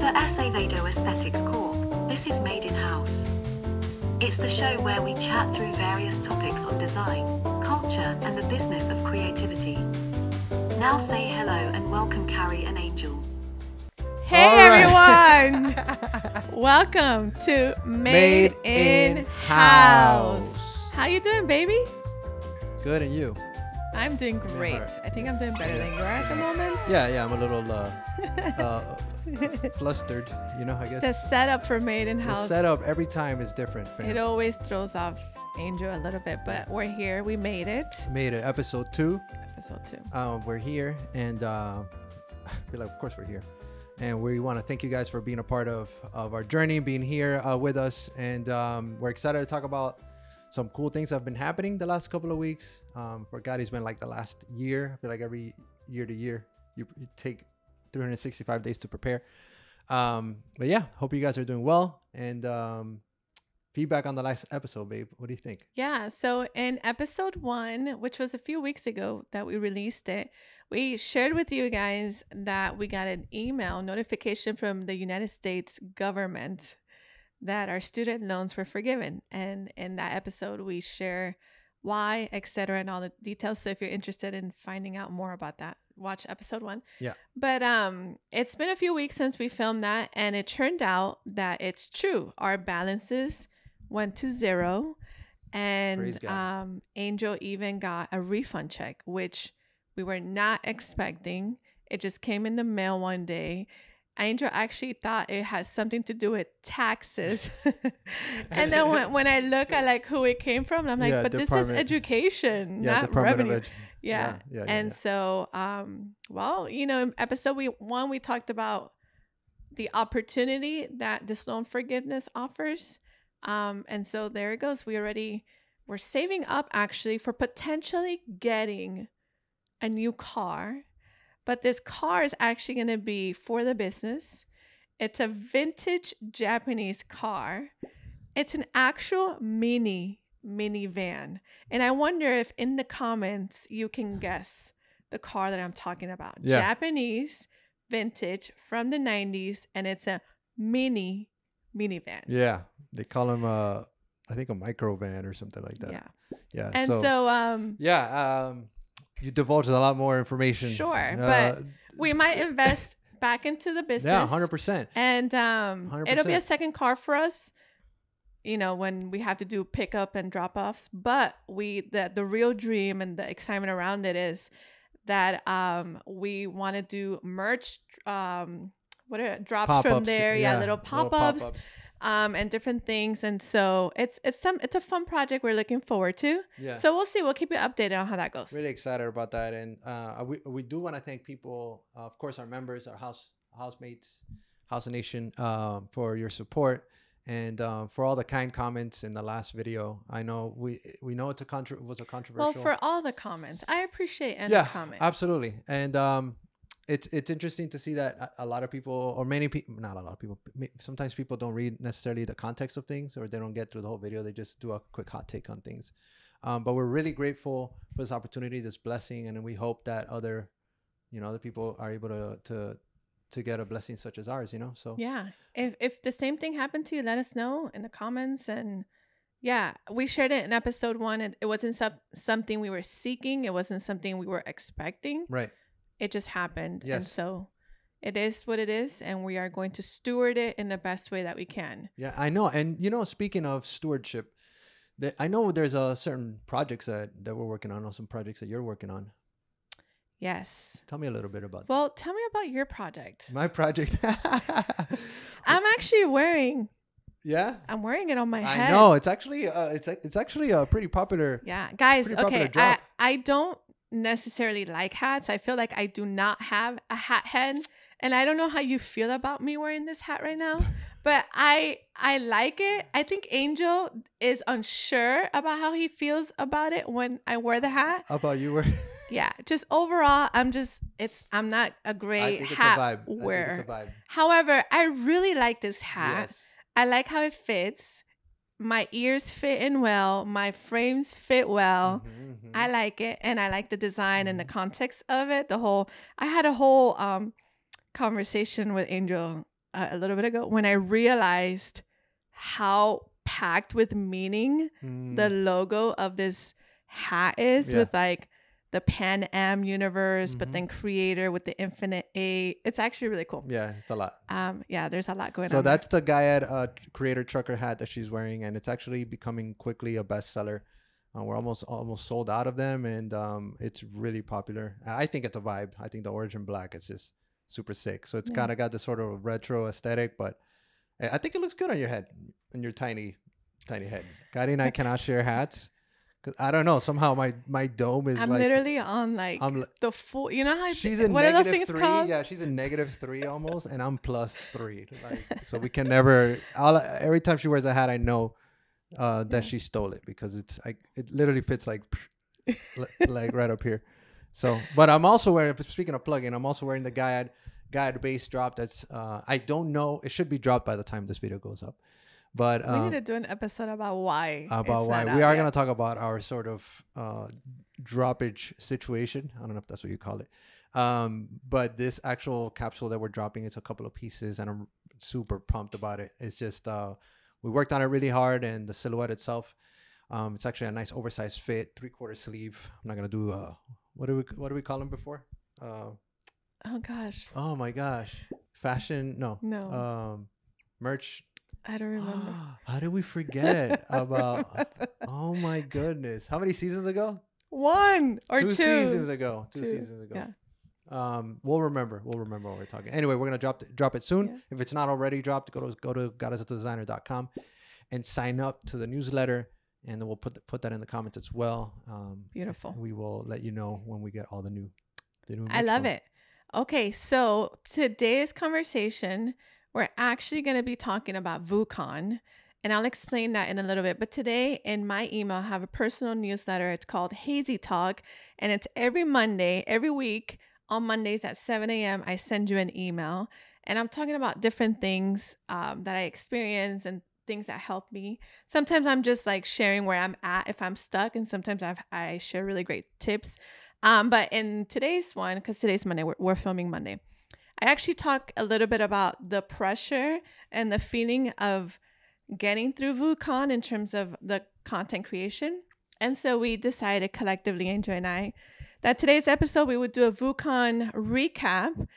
For Acevedo Aesthetics Corp, this is Made in House. It's the show where we chat through various topics on design, culture, and the business of creativity. Now say hello and welcome Kary and Angel. Hey everyone! Welcome to Made in House. How you doing, baby? Good, and you? I'm doing great. I think I'm doing better than you are at the moment. Yeah, I'm a little flustered, I guess. The setup for Made in House. The setup every time is different, fam. It always throws off Angel a little bit, but we're here. We made it. Episode 2. Episode 2. We're here, and I feel like, of course, we're here. And we want to thank you guys for being a part of our journey, being here with us. And we're excited to talk about some cool things that have been happening the last couple of weeks. For God, it's been like the last year. I feel like every year to year, you take 365 days to prepare. But yeah, hope you guys are doing well. And feedback on the last episode, babe. What do you think? Yeah, so in episode 1, which was a few weeks ago that we released it, we shared with you guys that we got an email notification from the United States government that our student loans were forgiven. And in that episode, we share why, etc., and all the details. So if you're interested in finding out more about that, watch episode 1. Yeah. But it's been a few weeks since we filmed that, and it turned out that it's true. Our balances went to 0, and Angel even got a refund check, which we were not expecting. It just came in the mail one day. Angel actually thought it had something to do with taxes. And then when I look at like who it came from, I'm like, but this is education, not revenue. Yeah. So, well, in episode 1, we talked about the opportunity that this loan forgiveness offers. And so there it goes. We're saving up actually for potentially getting a new car. But this car is actually going to be for the business. It's a vintage Japanese car. It's an actual minivan. And I wonder if in the comments you can guess the car that I'm talking about. Yeah. Japanese, vintage, from the 90s. And it's a minivan. Yeah. They call them, I think, a microvan or something like that. Yeah. And so you divulged a lot more information. Sure, but we might invest back into the business. Yeah, 100%. And 100%. It'll be a second car for us, when we have to do pickup and drop-offs. But the real dream and the excitement around it is that we want to do merch, drops pop-ups, from there. Little pop-ups. And different things, and so it's a fun project we're looking forward to. Yeah. So we'll see. We'll keep you updated on how that goes. Really excited about that, and we do want to thank people, of course, our members, our housemates, House Nation, for your support and for all the kind comments in the last video. I know we know it was a controversial. Well, for all the comments, I appreciate any comment. Absolutely, and It's interesting to see that a lot of people, or many people, not a lot of people, sometimes people don't read necessarily the context of things, or they don't get through the whole video. They just do a quick hot take on things. But we're really grateful for this opportunity, this blessing, and we hope that other people are able to get a blessing such as ours. So yeah, if the same thing happened to you, let us know in the comments. And yeah, we shared it in episode 1. It wasn't something we were seeking. It wasn't something we were expecting. Right. It just happened. Yes. And so it is what it is. And we are going to steward it in the best way that we can. Yeah, I know. And, speaking of stewardship, I know there's certain projects that we're working on, or some projects that you're working on. Yes. Tell me a little bit about that. Well, tell me about your project. My project. I'm actually wearing. Yeah. I'm wearing it on my head. I know. It's actually a pretty popular. Yeah. Guys, okay. I don't necessarily like hats. I feel like I do not have a hat head, and I don't know how you feel about me wearing this hat right now, but I like it. I think Angel is unsure about how he feels about it when I wear the hat. How about you wear? Yeah, just overall, I'm not a great hat wearer. I think it's a vibe. However, I really like this hat. Yes. I like how it fits. My ears fit in well. My frames fit well. I like it. And I like the design and the context of it. I had a whole conversation with Angel a little bit ago when I realized how packed with meaning the logo of this hat is, with like the Pan Am universe, but then creator with the infinite A. It's actually really cool. Yeah, it's a lot. Yeah, there's a lot going on. So that's the Gaiad creator trucker hat that she's wearing, and it's actually becoming quickly a bestseller. We're almost sold out of them, and it's really popular. I think it's a vibe. I think the origin black is just super sick. So it's kind of got this sort of retro aesthetic, but I think it looks good on your head, on your tiny head. Kary and I cannot share hats. Cause I don't know. Somehow my dome is. I'm literally on the full. You know how she's in what are those things -3? called? Yeah, she's in -3 almost, and I'm +3. So we can never. Every time she wears a hat, I know that she stole it, because it literally fits like right up here. So, but I'm also wearing. Speaking of plug-in, I'm also wearing the Gaiad base drop. That's I don't know. It should be dropped by the time this video goes up. But we need to do an episode about why. We are going to talk about our sort of droppage situation. I don't know if that's what you call it. But this actual capsule that we're dropping, it's a couple of pieces, and I'm super pumped about it. It's just we worked on it really hard, and the silhouette itself, it's actually a nice oversized fit, 3/4 sleeve. I'm not going to do what do we call them before? Oh gosh. Oh my gosh. Fashion? No. Merch. I don't remember. How did we forget about? Oh my goodness! How many seasons ago? 1 or 2. 2 seasons ago. 2 2. seasons ago. Yeah. We'll remember what we're talking. Anyway, we're gonna drop it soon. Yeah. If it's not already dropped, go to goddessintodesigner.com and sign up to the newsletter, and then we'll put that in the comments as well. Beautiful. We will let you know when we get all the new. I love it. Okay, so today's conversation, we're actually going to be talking about VOUS CON, and I'll explain that in a little bit. But today in my email, I have a personal newsletter. It's called Hazy Talk, and it's every Monday, every week on Mondays at 7 a.m. I send you an email, and I'm talking about different things that I experience and things that help me. Sometimes I'm just like sharing where I'm at if I'm stuck, and sometimes I share really great tips. But in today's one, because today's Monday, we're filming Monday, I actually talk a little bit about the pressure and the feeling of getting through VOUS CON in terms of the content creation. And so we decided collectively, Angel and I, that today's episode, we would do a VOUS CON recap.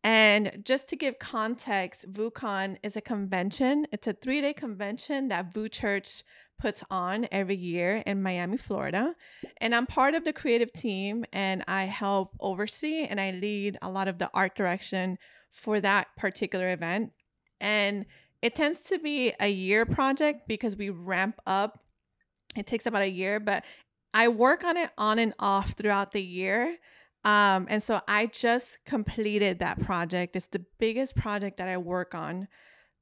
And just to give context, VOUS CON is a convention. It's a 3-day convention that VOUS Church puts on every year in Miami, Florida. And I'm part of the creative team, and I help oversee and I lead a lot of the art direction for that particular event. And it tends to be a year project because we ramp up. It takes about a year, but I work on it on and off throughout the year. And so I just completed that project. It's the biggest project that I work on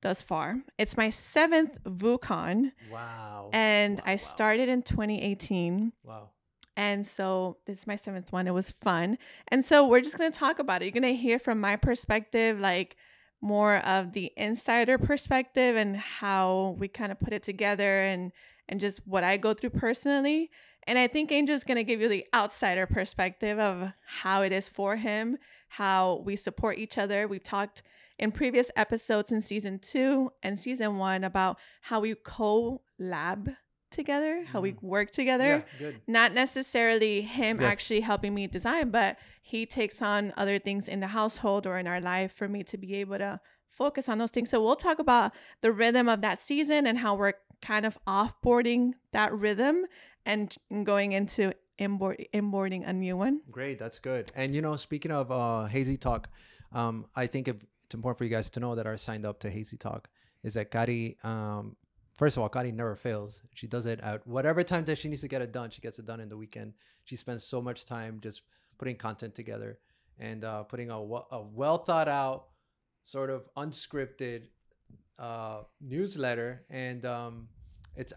thus far. It's my 7th VOUS CON. Wow. And I started in 2018. Wow. And so this is my 7th one. It was fun. And so we're just going to talk about it. You're going to hear from my perspective, like more of the insider perspective and how we kind of put it together and just what I go through personally. And I think Angel's going to give you the outsider perspective of how it is for him, how we support each other. We've talked in previous episodes in season 2 and season 1 about how we collab together, how we work together. Yeah, good. Not necessarily him actually helping me design, but he takes on other things in the household or in our life for me to be able to focus on those things. So we'll talk about the rhythm of that season and how we're kind of offboarding that rhythm and going into inboarding a new one. Great, that's good. And speaking of Hazy Talk, I think it's important for you guys to know that are signed up to Hazy Talk is that Kary, first of all, Kary never fails. She does it at whatever time that she needs to get it done. She gets it done in the weekend. She spends so much time just putting content together and putting a well thought out, sort of unscripted newsletter. And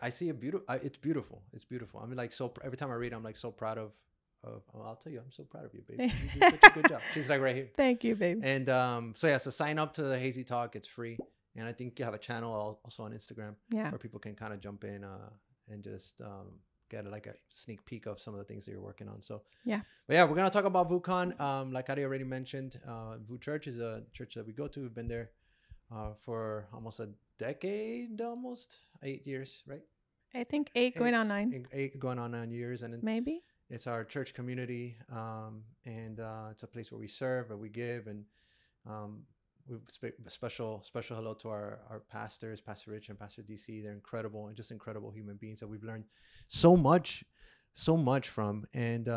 I see it beautiful. It's beautiful. It's beautiful. I mean, like, so every time I read it, I'm like so proud of. I'll tell you, I'm so proud of you, baby. You do such a good job. She's like right here. Thank you, babe. And so sign up to the Hazy Talk. It's free. And I think you have a channel also on Instagram where people can kind of jump in and just get like a sneak peek of some of the things that you're working on. So yeah. But yeah, we're going to talk about VOUS CON. Like Kary already mentioned, VOUS Church is a church that we go to. We've been there for almost a decade, almost 8 years, right? I think 8 going on 9. 8 going on 9 years, and Maybe. it's our church community, and it's a place where we serve and we give, and um, special hello to our pastors, Pastor Rich and Pastor DC. They're incredible and just incredible human beings that we've learned so much from. And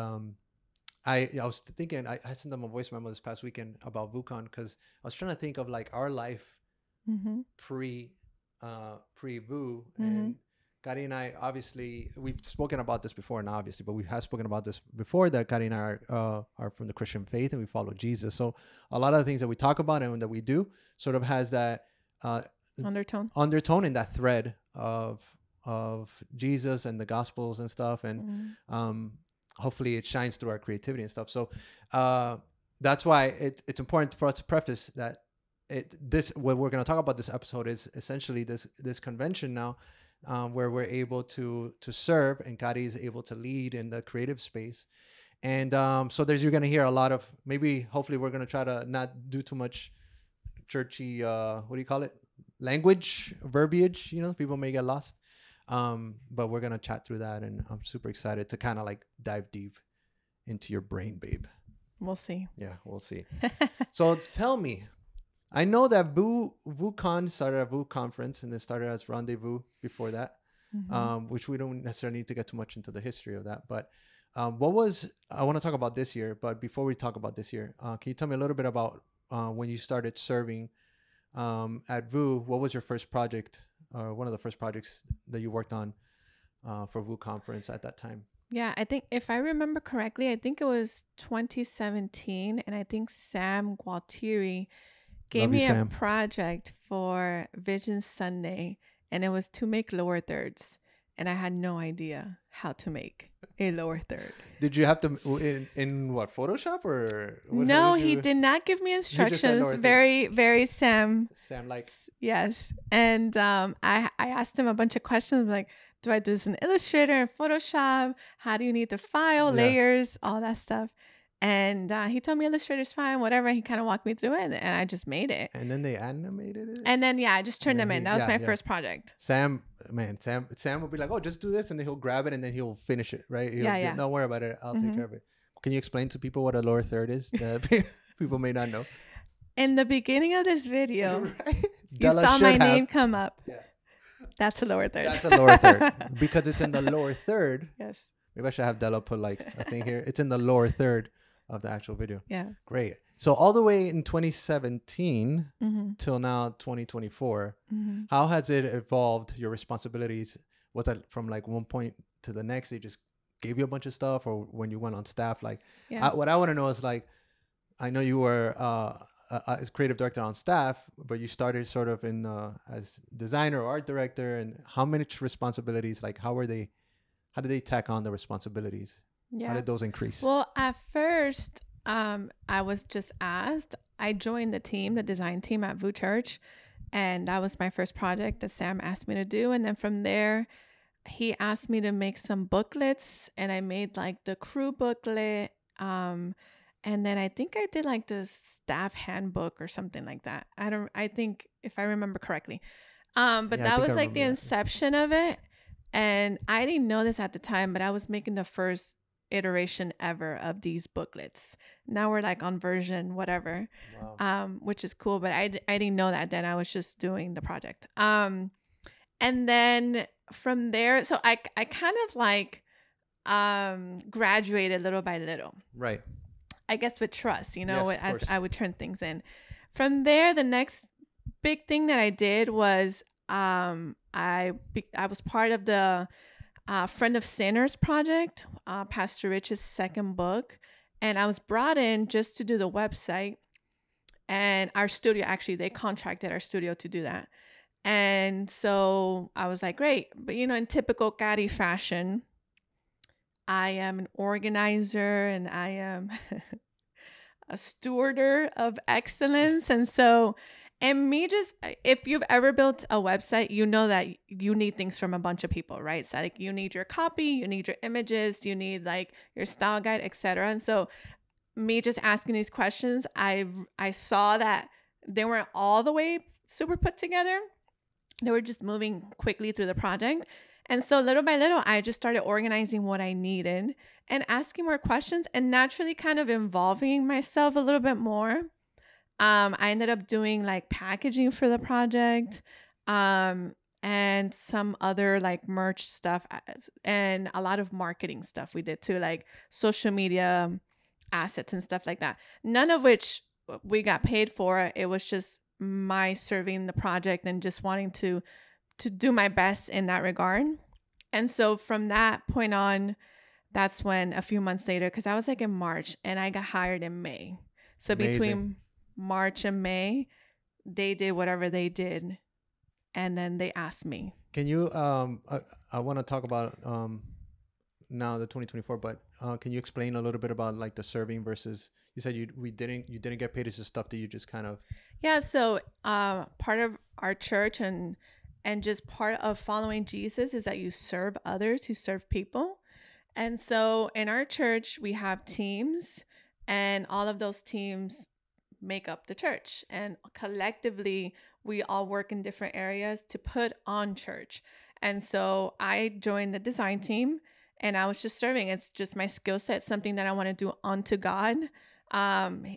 I was thinking, I sent them a voice memo this past weekend about VOUSCON, because I was trying to think of like our life pre VOUS. And Kary and I, obviously, we've spoken about this before, not obviously, but we have spoken about this before, that Kary and I are from the Christian faith and we follow Jesus. So a lot of the things that we talk about and that we do sort of has that undertone in that thread of Jesus and the Gospels and stuff. And hopefully it shines through our creativity and stuff. So that's why it's important for us to preface that what we're going to talk about this episode is essentially this convention now, where we're able to serve, and Kary is able to lead in the creative space. And so you're going to hear a lot of, hopefully we're going to try to not do too much churchy, what do you call it? Language, verbiage, people may get lost. But we're going to chat through that, and I'm super excited to kind of like dive deep into your brain, babe. We'll see. Yeah, we'll see. So tell me, I know that VOUS Con started at VOUS Conference, and it started as Rendezvous before that, which we don't necessarily need to get too much into the history of that. But I want to talk about this year. But before we talk about this year, can you tell me a little bit about when you started serving at VOUS? What was your first project, or one of the first projects that you worked on for VOUS Conference at that time? Yeah, I think if I remember correctly, I think it was 2017, and I think Sam Gualtieri gave me a project for Vision Sunday, and it was to make lower thirds, and I had no idea how to make a lower third. Did you have to in what, Photoshop or what? No, he did not give me instructions. Very, very Sam like. Yes, and I asked him a bunch of questions like, do I do this in Illustrator and Photoshop? How do you need the file layers, all that stuff? And he told me Illustrator's fine, whatever. He kind of walked me through it, and I just made it. And then they animated it? And then, I just turned them in. That was my first project. Sam will be like, oh, just do this. And then he'll grab it, and then he'll finish it, right? Don't worry about it. I'll take care of it. Can you explain to people what a lower third is that people may not know? In the beginning of this video, you saw my name come up. Yeah. That's a lower third. That's a lower third. Because it's in the lower third. Yes. Maybe I should have Della put like a thing here. It's in the lower third of the actual video. Yeah. Great. So all the way in 2017 till now 2024, how has it evolved, your responsibilities? Was that from like one point to the next, they just gave you a bunch of stuff, or when you went on staff? Like, what I want to know is, like, I know you were as creative director on staff, but you started sort of in as designer or art director, and how many responsibilities, like how did they tack on the responsibilities? Yeah. How did those increase? Well, at first, I was just asked. I joined the design team at VOUS Church, and that was my first project that Sam asked me to do. And then from there, he asked me to make some booklets, and I made like the crew booklet. And then I think I did like the staff handbook or something like that. I think if I remember correctly. But that was like the inception of it. And I didn't know this at the time, but I was making the first iteration ever of these booklets. Now we're like on version whatever, which is cool. But I didn't know that then. I was just doing the project. And then from there, so I kind of like graduated little by little. Right. I guess with trust, as I would turn things in. From there, the next big thing that I did was I was part of the Friend of Sinners project, Pastor Rich's second book, and I was brought in just to do the website. And our studio, actually, they contracted our studio to do that. And so I was like, great. But, in typical Kary fashion, I am an organizer, and I am a stewarder of excellence. And so, if you've ever built a website, you know that you need things from a bunch of people, right? So like you need your copy, you need your images, you need like your style guide, etc. And so me just asking these questions, I saw that they weren't all the way super put together. They were just moving quickly through the project. And so little by little, I just started organizing what I needed and asking more questions and naturally kind of involving myself a little bit more. I ended up doing like packaging for the project, and some other like merch stuff and a lot of marketing stuff we did too, like social media assets and stuff like that. None of which we got paid for. It was just my serving the project and just wanting to do my best in that regard. And so from that point on, that's when a few months later, because I was like in March and I got hired in May. So Amazing. Between March and May, they did whatever they did. And then they asked me. Can you, I want to talk about now the 2024, but can you explain a little bit about like the serving versus, you said you didn't get paid. It's just stuff that you just kind of. Yeah. So part of our church and just part of following Jesus is that you serve others, you serve people. And so in our church, we have teams, and all of those teams make up the church. And collectively, we all work in different areas to put on church. And so I joined the design team, and I was just serving. It's just my skill set, something that I want to do unto God.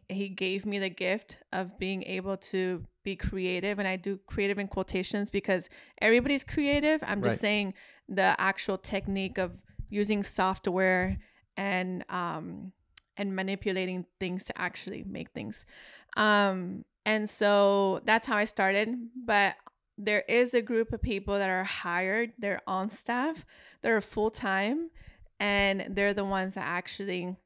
He gave me the gift of being able to be creative, and I do creative in quotations because everybody's creative. I'm just saying the actual technique of using software and manipulating things to actually make things. And so that's how I started. But there is a group of people that are hired, they're on staff, they're full-time, and they're the ones that actually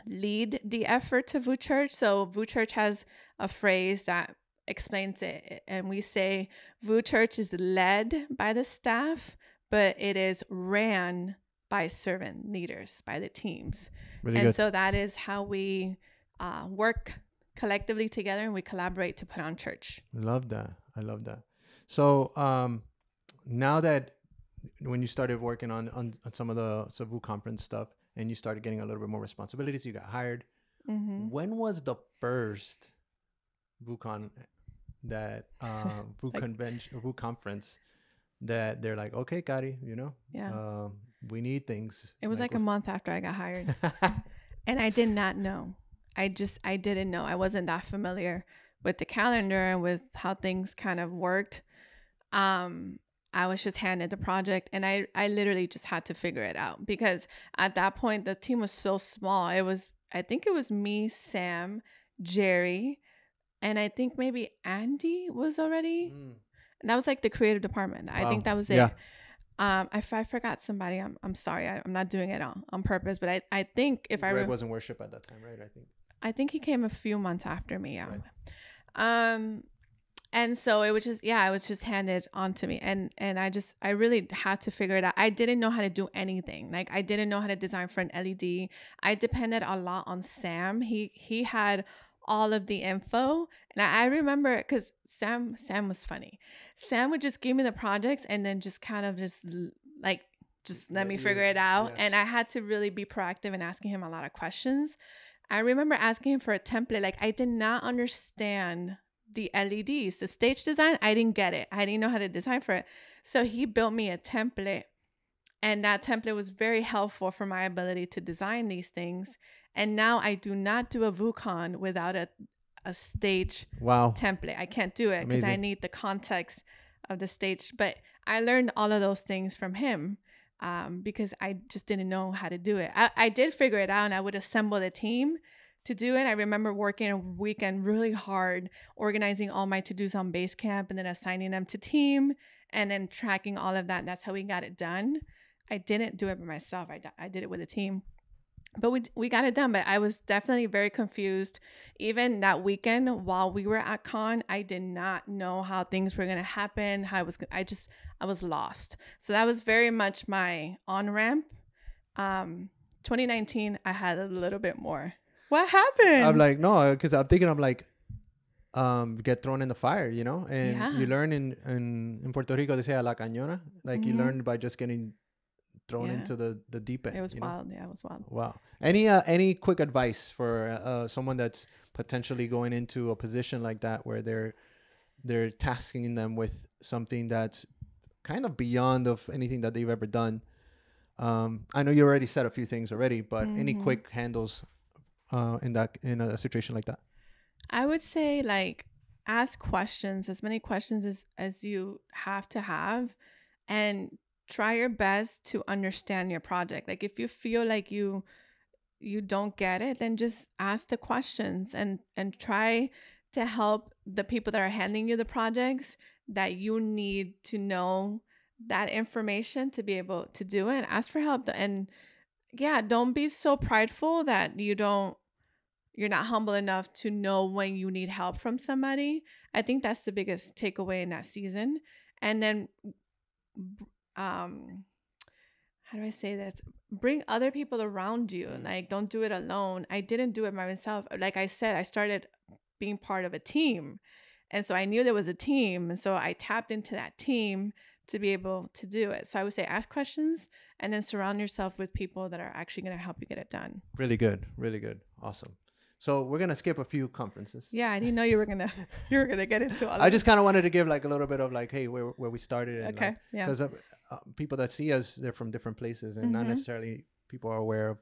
lead the effort to VOUS Church. So VOUS Church has a phrase that explains it, and we say VOUS Church is led by the staff, but it is ran by servant leaders, by the teams. Really and good. So that is how we work collectively together, and we collaborate to put on church. I love that. So now that when you started working on some of the VOUS Conference stuff, and you started getting a little bit more responsibilities, you got hired. Mm-hmm. When was the first VOUS Con that VOUS convention, VOUS conference that they're like, okay, Kary, we need things. It was like a month after I got hired. And I did not know. I didn't know. I wasn't that familiar with the calendar and with how things kind of worked. I was just handed the project, and I literally just had to figure it out, because at that point the team was so small. I think it was me, Sam, Jerry, and I think maybe Andy was already. And that was like the creative department. Wow. I think that was it. If I forgot somebody, I'm sorry. I'm not doing it on purpose, but I think if Greg wasn't worship at that time, right? I think he came a few months after me. Yeah. Right. And so it was just handed on to me, and I really had to figure it out. I didn't know how to do anything. Like, I didn't know how to design for an LED. I depended a lot on Sam. He had all of the info, and I remember, because Sam was funny. Sam would just give me the projects and then just kind of just let me figure it out. Yeah. And I had to really be proactive in asking him a lot of questions. I remember asking him for a template. Like, I did not understand the LEDs, the stage design. I didn't get it. I didn't know how to design for it. So he built me a template, and that template was very helpful for my ability to design these things. And now I do not do a VOUS Con without a stage template. I can't do it because I need the context of the stage. But I learned all of those things from him, because I just didn't know how to do it. I did figure it out, and I would assemble the team to do it. I remember working a weekend really hard, organizing all my to-dos on Basecamp, and then assigning them to team, and then tracking all of that. And that's how we got it done. I didn't do it by myself. I did it with a team. But we got it done. But I was definitely very confused. Even that weekend while we were at Con, I did not know how things were going to happen. I was lost. So that was very much my on-ramp. 2019, I had a little bit more. What happened? I'm like, no, because I'm thinking, get thrown in the fire, and you learn in Puerto Rico, they say a la cañona. Like, you learn by just getting thrown into the deep end. It was wild. Yeah, it was wild. Wow. Any quick advice for someone that's potentially going into a position like that, where they're they're tasking them with something that's kind of beyond of anything that they've ever done. I know you already said a few things already, but any quick handles in a situation like that? I would say, like, ask questions, as many questions as you have to have, and try your best to understand your project. Like, if you feel like you don't get it, then just ask the questions and try to help the people that are handing you the projects that you need to know that information to be able to do it. Ask for help. And yeah, don't be so prideful that you're not humble enough to know when you need help from somebody. I think that's the biggest takeaway in that season. And then how do I say this? Bring other people around you. Like, don't do it alone. I didn't do it by myself. Like I said, I started being part of a team. And so I knew there was a team. And so I tapped into that team to be able to do it. So I would say ask questions and then surround yourself with people that are actually going to help you get it done. Really good. Really good. Awesome. So we're going to skip a few conferences. Yeah, I didn't know you were going to get into all of I just kind of wanted to give like a little bit of like, hey, where we started. And okay. Like, yeah. Because people that see us, they're from different places and not necessarily people are aware of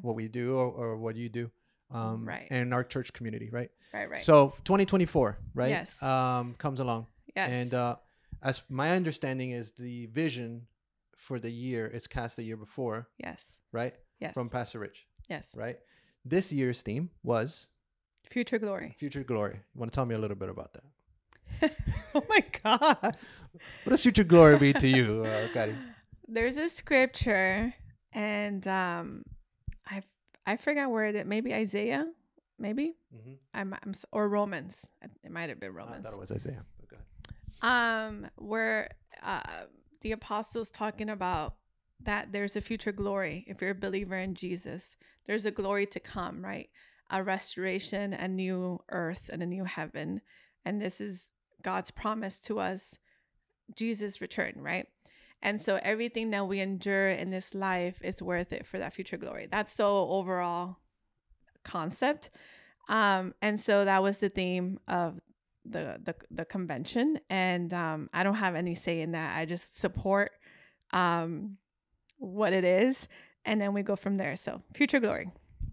what we do or what you do. Right. And our church community, right? Right. So 2024, right? Yes. Comes along. Yes. And as my understanding is the vision for the year is cast the year before. Yes. Right? Yes. From Pastor Rich. Yes. Right? This year's theme was Future Glory. Future Glory. You want to tell me a little bit about that? Oh my God. What does future glory be to you, Kary? There's a scripture, and I forgot where it is. Maybe Isaiah, maybe. Or Romans. It might have been Romans. I thought it was Isaiah. But go ahead. Where the apostles talking about that there's a future glory. If you're a believer in Jesus, there's a glory to come, right? A restoration, a new earth, and a new heaven. And this is God's promise to us, Jesus' return, right? And so everything that we endure in this life is worth it for that future glory. That's the overall concept. And so that was the theme of the convention. And I don't have any say in that. I just support what it is. And then we go from there. So future glory.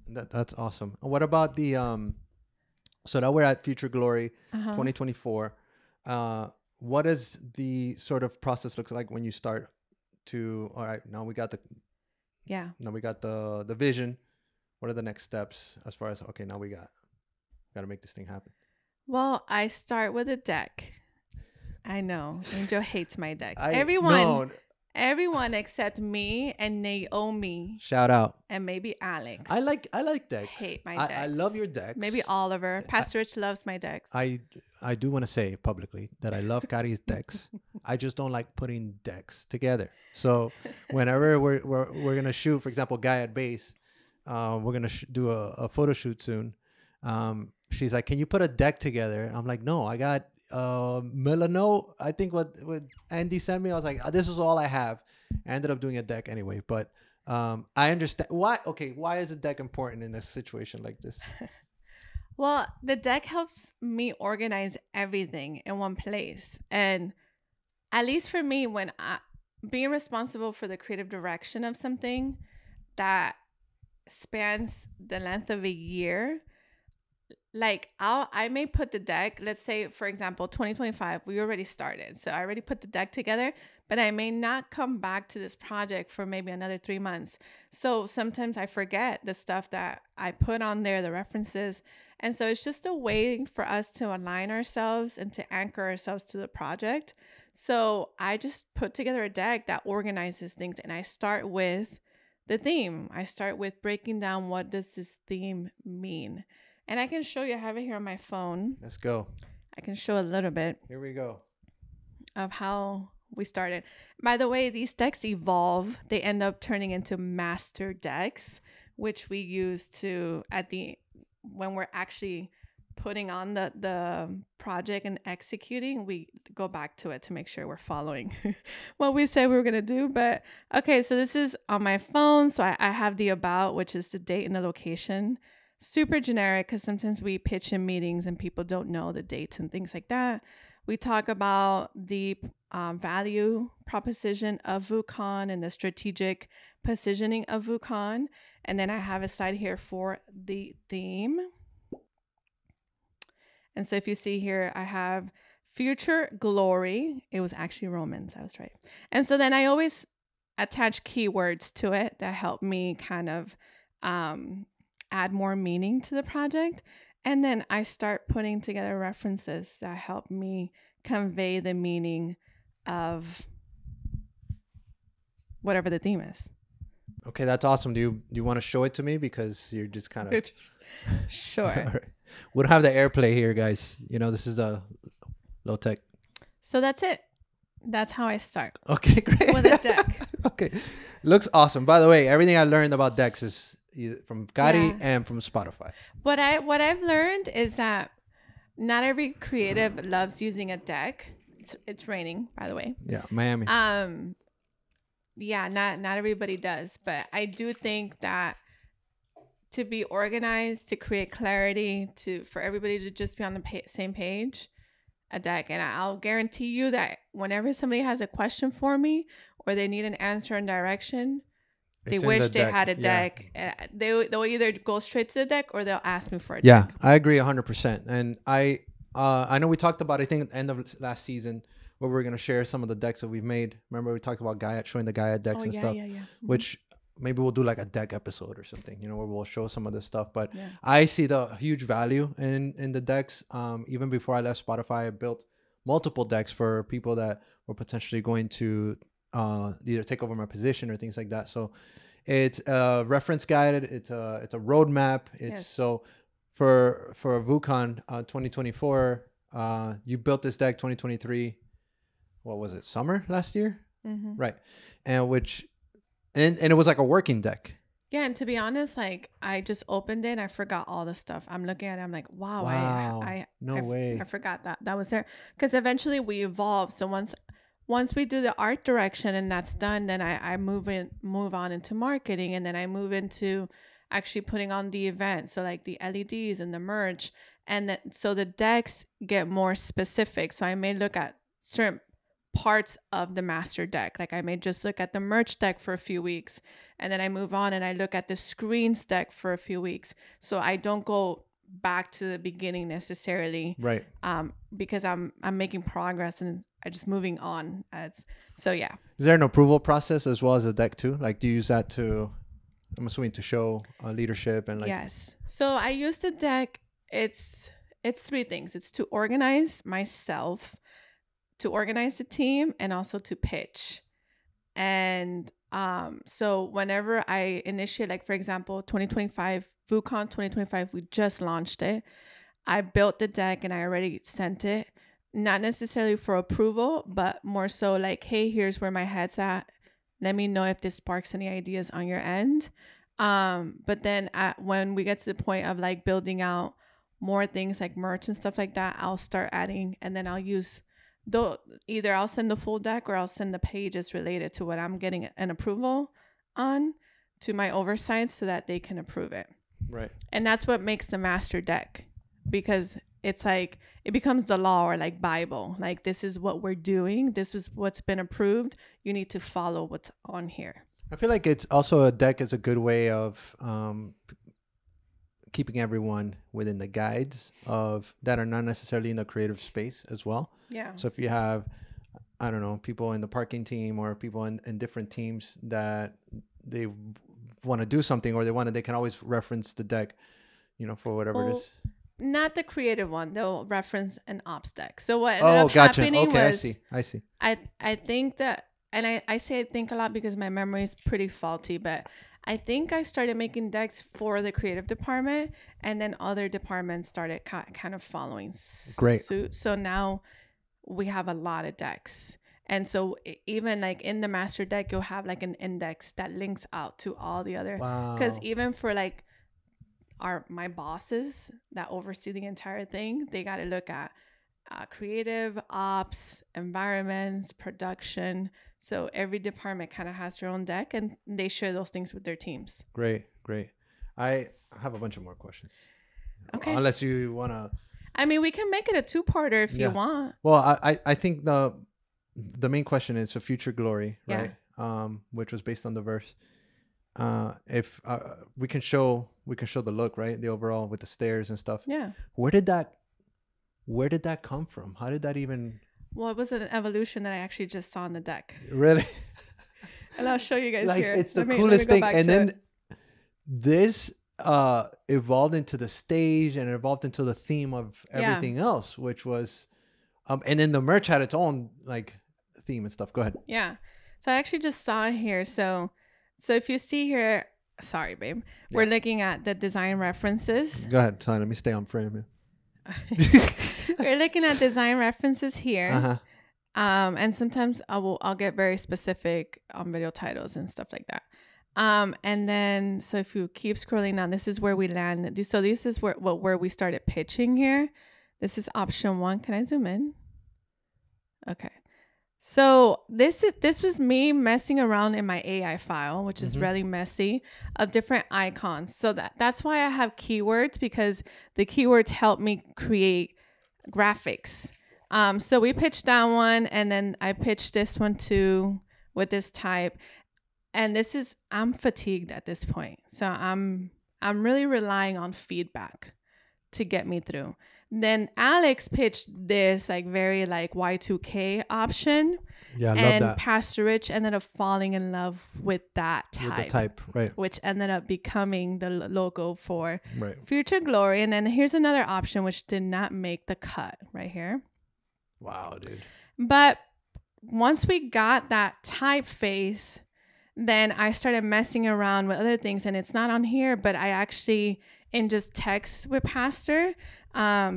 That's awesome. What about the so now we're at Future Glory 2024. What does the sort of process look like when you start to, all right, now we got the vision. What are the next steps as far as, okay, now we got to make this thing happen? Well, I start with a deck. I know Angel hates my decks. Everyone except me and Naomi. Shout out. And maybe Alex. I like decks. Hate my decks. I love your decks. Maybe Oliver. Pastor Rich loves my decks. I do want to say publicly that I love Kary's decks. I just don't like putting decks together. So whenever we're gonna shoot, for example, Guy at Base, we're gonna do a photo shoot soon. She's like, "Can you put a deck together?" I'm like, "No, I got." Milano, I think what Andy sent me, I was like, this is all I have. I ended up doing a deck anyway, but I understand why is a deck important in a situation like this? Well, the deck helps me organize everything in one place, and at least for me, when being responsible for the creative direction of something that spans the length of a year, like I may put the deck, let's say, for example, 2025, we already started. So I already put the deck together, but I may not come back to this project for maybe another 3 months. So sometimes I forget the stuff that I put on there, the references. And so it's just a way for us to align ourselves and to anchor ourselves to the project. So I just put together a deck that organizes things, and I start with the theme. I start with breaking down, what does this theme mean? And I can show you, I have it here on my phone. Let's go. I can show a little bit. Here we go. Of how we started. By the way, these decks evolve. They end up turning into master decks, which we use to, when we're actually putting on the project and executing, we go back to it to make sure we're following what we said we were going to do. But okay, so this is on my phone. So I have the about, which is the date and the location. Super generic, because sometimes we pitch in meetings and people don't know the dates and things like that. We talk about the value proposition of VOUS CON and the strategic positioning of VOUS CON. And then I have a slide here for the theme. And so if you see here, I have Future Glory. It was actually Romans. I was right. And so then I always attach keywords to it that help me kind of add more meaning to the project. And then I start putting together references that help me convey the meaning of whatever the theme is. Okay, that's awesome. Do you want to show it to me? Because you're just kind of... Sure. Right. We don't have the airplay here, guys. This is a low tech. So that's it. That's how I start. Okay, great. With a deck. Okay. Looks awesome. By the way, everything I learned about decks is either from Kary and from Spotify. What I've learned is that not every creative loves using a deck. It's raining, by the way. Yeah, Miami. Yeah, not everybody does, but I do think that to be organized, to create clarity, for everybody to just be on the same page, a deck. And I'll guarantee you that whenever somebody has a question for me or they need an answer and direction, they wish they had a deck. They'll either go straight to the deck or they'll ask me for a deck. Yeah, I agree 100%. And I know we talked about, I think at the end of last season, where we're going to share some of the decks that we've made. Remember we talked about showing the Gaia decks and stuff, which maybe we'll do like a deck episode or something, where we'll show some of this stuff. But I see the huge value in the decks. Even before I left Spotify, I built multiple decks for people that were potentially going to either take over my position or things like that. So it's reference guided. It's a roadmap. It's so for VOUSCON 2024, you built this deck 2023. What was it? Summer last year? Mm-hmm. Right. And it was like a working deck. Yeah. And to be honest, like I just opened it and I forgot all the stuff. I'm looking at it. I'm like, wow. No way. I forgot that was there. Because eventually we evolve. So once we do the art direction and that's done, then I move on into marketing, and then I move into actually putting on the event. So like the LEDs and the merch, and so the decks get more specific. So I may look at certain parts of the master deck. Like I may just look at the merch deck for a few weeks, and then I move on and I look at the screens deck for a few weeks. So I don't go back to the beginning necessarily, right? Because I'm making progress and I just moving on. So yeah. Is there an approval process as well as a deck too? Like, do you use that I'm assuming to show leadership and like? Yes. So I use the deck. It's three things. It's to organize myself, to organize the team, and also to pitch. And so whenever I initiate, like for example, 2025, VOUSCON 2025, we just launched it. I built the deck and I already sent it, not necessarily for approval, but more so like, hey, here's where my head's at. Let me know if this sparks any ideas on your end. But then when we get to the point of like building out more things like merch and stuff like that, I'll start adding, and then I'll use either I'll send the full deck or I'll send the pages related to what I'm getting an approval on to my oversight so that they can approve it. Right. And that's what makes the master deck, because it's like it becomes the law or like Bible. Like, this is what we're doing. This is what's been approved. You need to follow what's on here. I feel like it's also a deck is a good way of keeping everyone within the guides that are not necessarily in the creative space as well. Yeah. So if you have, I don't know, people in the parking team or people in different teams that they want to do something or they can always reference the deck, for whatever it is. Not the creative one. They'll reference an ops deck. So what ended up happening was, I see. I think that, and I say I think a lot because my memory is pretty faulty, but I think I started making decks for the creative department, and then other departments started kind of following suit. So now we have a lot of decks. And so even like in the master deck, you'll have like an index that links out to all the other. Because even for like my bosses that oversee the entire thing, they got to look at creative, ops, environments, production. So every department kind of has their own deck, and they share those things with their teams. Great. I have a bunch of more questions. Okay. Unless you want to. I mean, we can make it a 2-parter if you want. Well, I think the main question is for Future Glory, right? Which was based on the verse. If we can show the look, right? The overall with the stairs and stuff. Yeah. Where did that come from? How did that even? Well, it was an evolution that I actually just saw on the deck. Really? And I'll show you guys like, here. it's the coolest thing. And then this evolved into the stage and it evolved into the theme of everything else, which was, and then the merch had its own like theme and stuff. Go ahead. Yeah. So I actually just saw it here. So if you see here, sorry, babe, we're looking at the design references. Go ahead. Sorry, let me stay on frame. We're looking at design references here. And sometimes I'll get very specific on video titles and stuff like that. And then, so if you keep scrolling down, this is where we land. So this is where we started pitching here. This is option 1. Can I zoom in? Okay. So this was me messing around in my AI file, which is really messy, of different icons. So that's why I have keywords, because the keywords help me create graphics. So we pitched that one, and then I pitched this one too with this type. And I'm fatigued at this point. So I'm really relying on feedback to get me through. Then Alex pitched this like very like Y2K option. Yeah, I love and that. Pastor Rich ended up falling in love with that type. With the type, right. Which ended up becoming the logo for Future Glory. And then here's another option which did not make the cut right here. Wow, dude. But once we got that typeface, then I started messing around with other things, and it's not on here, but I actually, in just text with Pastor,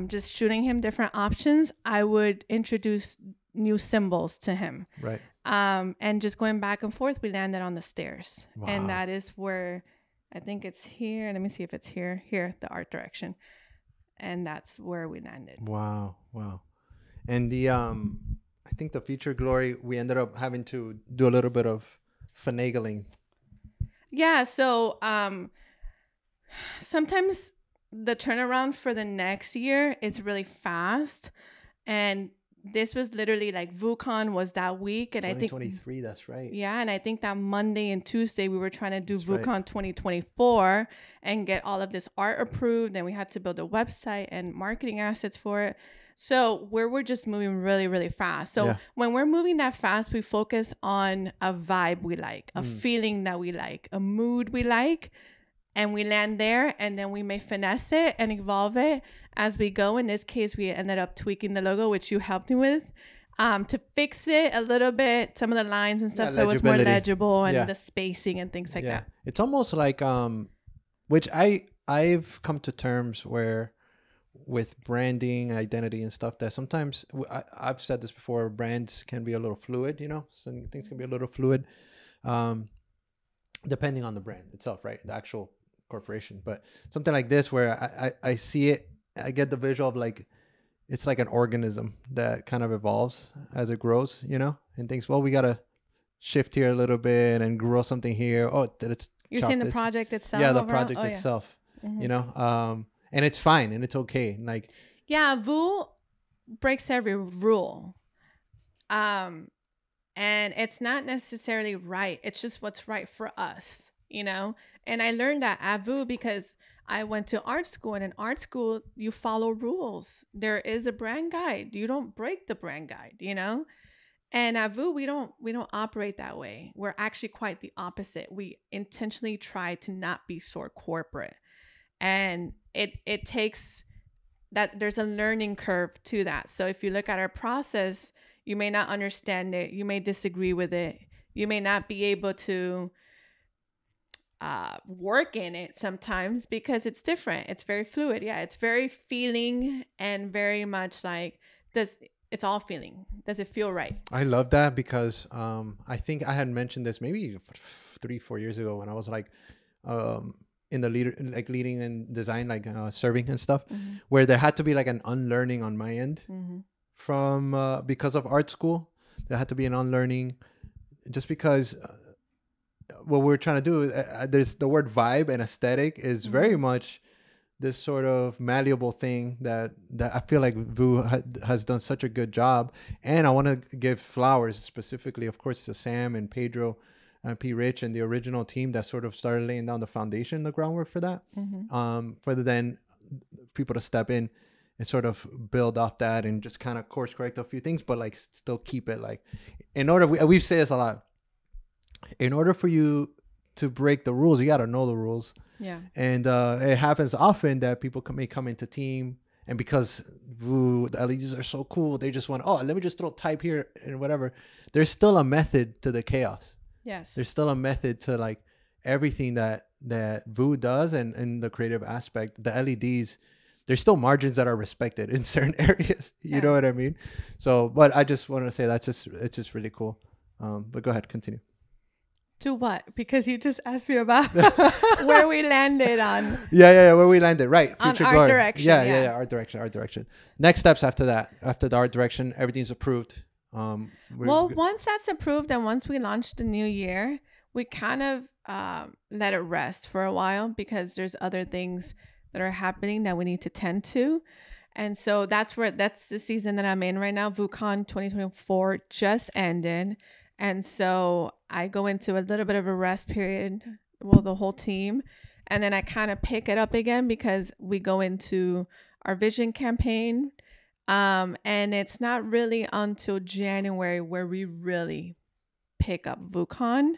just shooting him different options, I would introduce new symbols to him. Right. And just going back and forth, we landed on the stairs. Wow. And that is where, I think it's here. Let me see if it's here. Here, the art direction. And that's where we landed. Wow. And the, I think the Future Glory, we ended up having to do a little bit of finagling. Yeah. So, sometimes the turnaround for the next year is really fast, and this was literally like VOUS CON was that week, and 2023, that's right. Yeah, and I think that Monday and Tuesday we were trying to do VOUS CON 2024 and get all of this art approved, and we had to build a website and marketing assets for it. So we're just moving really, really fast. So when we're moving that fast, we focus on a vibe we like, a feeling that we like, a mood we like. And we land there, and then we may finesse it and evolve it as we go. In this case, we ended up tweaking the logo, which you helped me with, to fix it a little bit, some of the lines and stuff, so it's more legible, and the spacing and things like that. It's almost like, which I've come to terms with branding, identity, and stuff, that sometimes I've said this before, brands can be a little fluid. Some things can be a little fluid, depending on the brand itself, right? The actual corporation. But something like this, where I see it, I get the visual of like, it's like an organism that kind of evolves as it grows, and thinks, well, we got to shift here a little bit and grow something here. You're saying the project itself? Yeah, the project itself, and it's fine and it's okay. Like, yeah, VOUS breaks every rule. And it's not necessarily right. It's just what's right for us, And I learned that at VOUS because I went to art school, and in art school, you follow rules. There is a brand guide. You don't break the brand guide, And at VOUS, we don't operate that way. We're actually quite the opposite. We intentionally try to not be so corporate. And it takes that, there's a learning curve to that. So if you look at our process, you may not understand it. You may disagree with it. You may not be able to work in it sometimes because it's different. It's very fluid. Yeah, it's very feeling and very much like, it's all feeling. Does it feel right? I love that because I think I had mentioned this maybe 3-4 years ago when I was like in the leading in design, like serving and stuff, where there had to be like an unlearning on my end. From because of art school, there had to be an unlearning, just because what we're trying to do, there's the word vibe and aesthetic is very much this sort of malleable thing that I feel like has done such a good job. And I want to give flowers specifically, of course, to Sam and Pedro and P. Rich and the original team that sort of started laying down the foundation, the groundwork for that. For then people to step in and sort of build off that and just kind of course correct a few things, but like still keep it like, in order, we've said this a lot, in order for you to break the rules, you got to know the rules. Yeah. And it happens often that people may come into team, and because the LEDs are so cool, they just want, let me just throw type here and whatever. There's still a method to the chaos. Yes. There's still a method to like everything that VOUS does, and in the creative aspect, the LEDs, there's still margins that are respected in certain areas. You know what I mean? So, but I just want to say it's just really cool. But go ahead, continue. To what? Because you just asked me about where we landed on. Yeah, where we landed. Right. Future Glory. Direction. Yeah, our direction. Next steps after that. After the art direction, everything's approved. Once that's approved and once we launch the new year, we kind of let it rest for a while because there's other things that are happening that we need to tend to. And so that's the season that I'm in right now. VOUSCON 2024 just ended. And so I go into a little bit of a rest period, the whole team. And then I kind of pick it up again because we go into our vision campaign. And it's not really until January where we really pick up VOUSCON.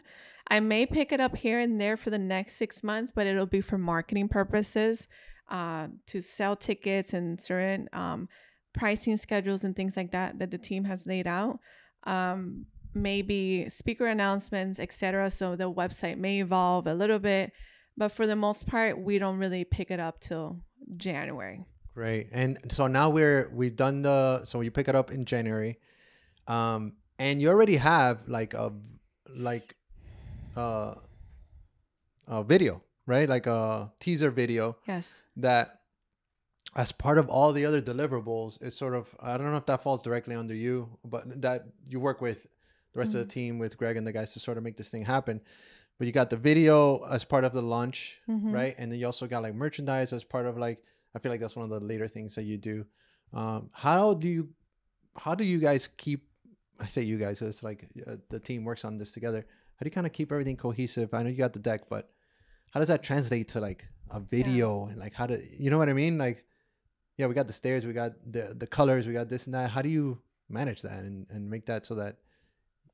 I may pick it up here and there for the next 6 months, but it'll be for marketing purposes, to sell tickets and certain pricing schedules and things like that the team has laid out. Maybe speaker announcements, etc. So the website may evolve a little bit, but for the most part, we don't really pick it up till January. Great. And so now we've done so you pick it up in January, and you already have like a video, right? Like a teaser video. Yes. That as part of all the other deliverables, it's sort of, I don't know if that falls directly under you, but that you work with the rest of the team, with Greg and the guys, to sort of make this thing happen. But you got the video as part of the launch, right? And then you also got like merchandise as part of like, I feel like that's one of the later things that you do. How do you guys keep, I say you guys, so it's like the team works on this together. How do you kind of keep everything cohesive? I know you got the deck, but how does that translate to like a video and like how to, you know what I mean? Like, yeah, we got the stairs, we got the colors, we got this and that. How do you manage that and make that so that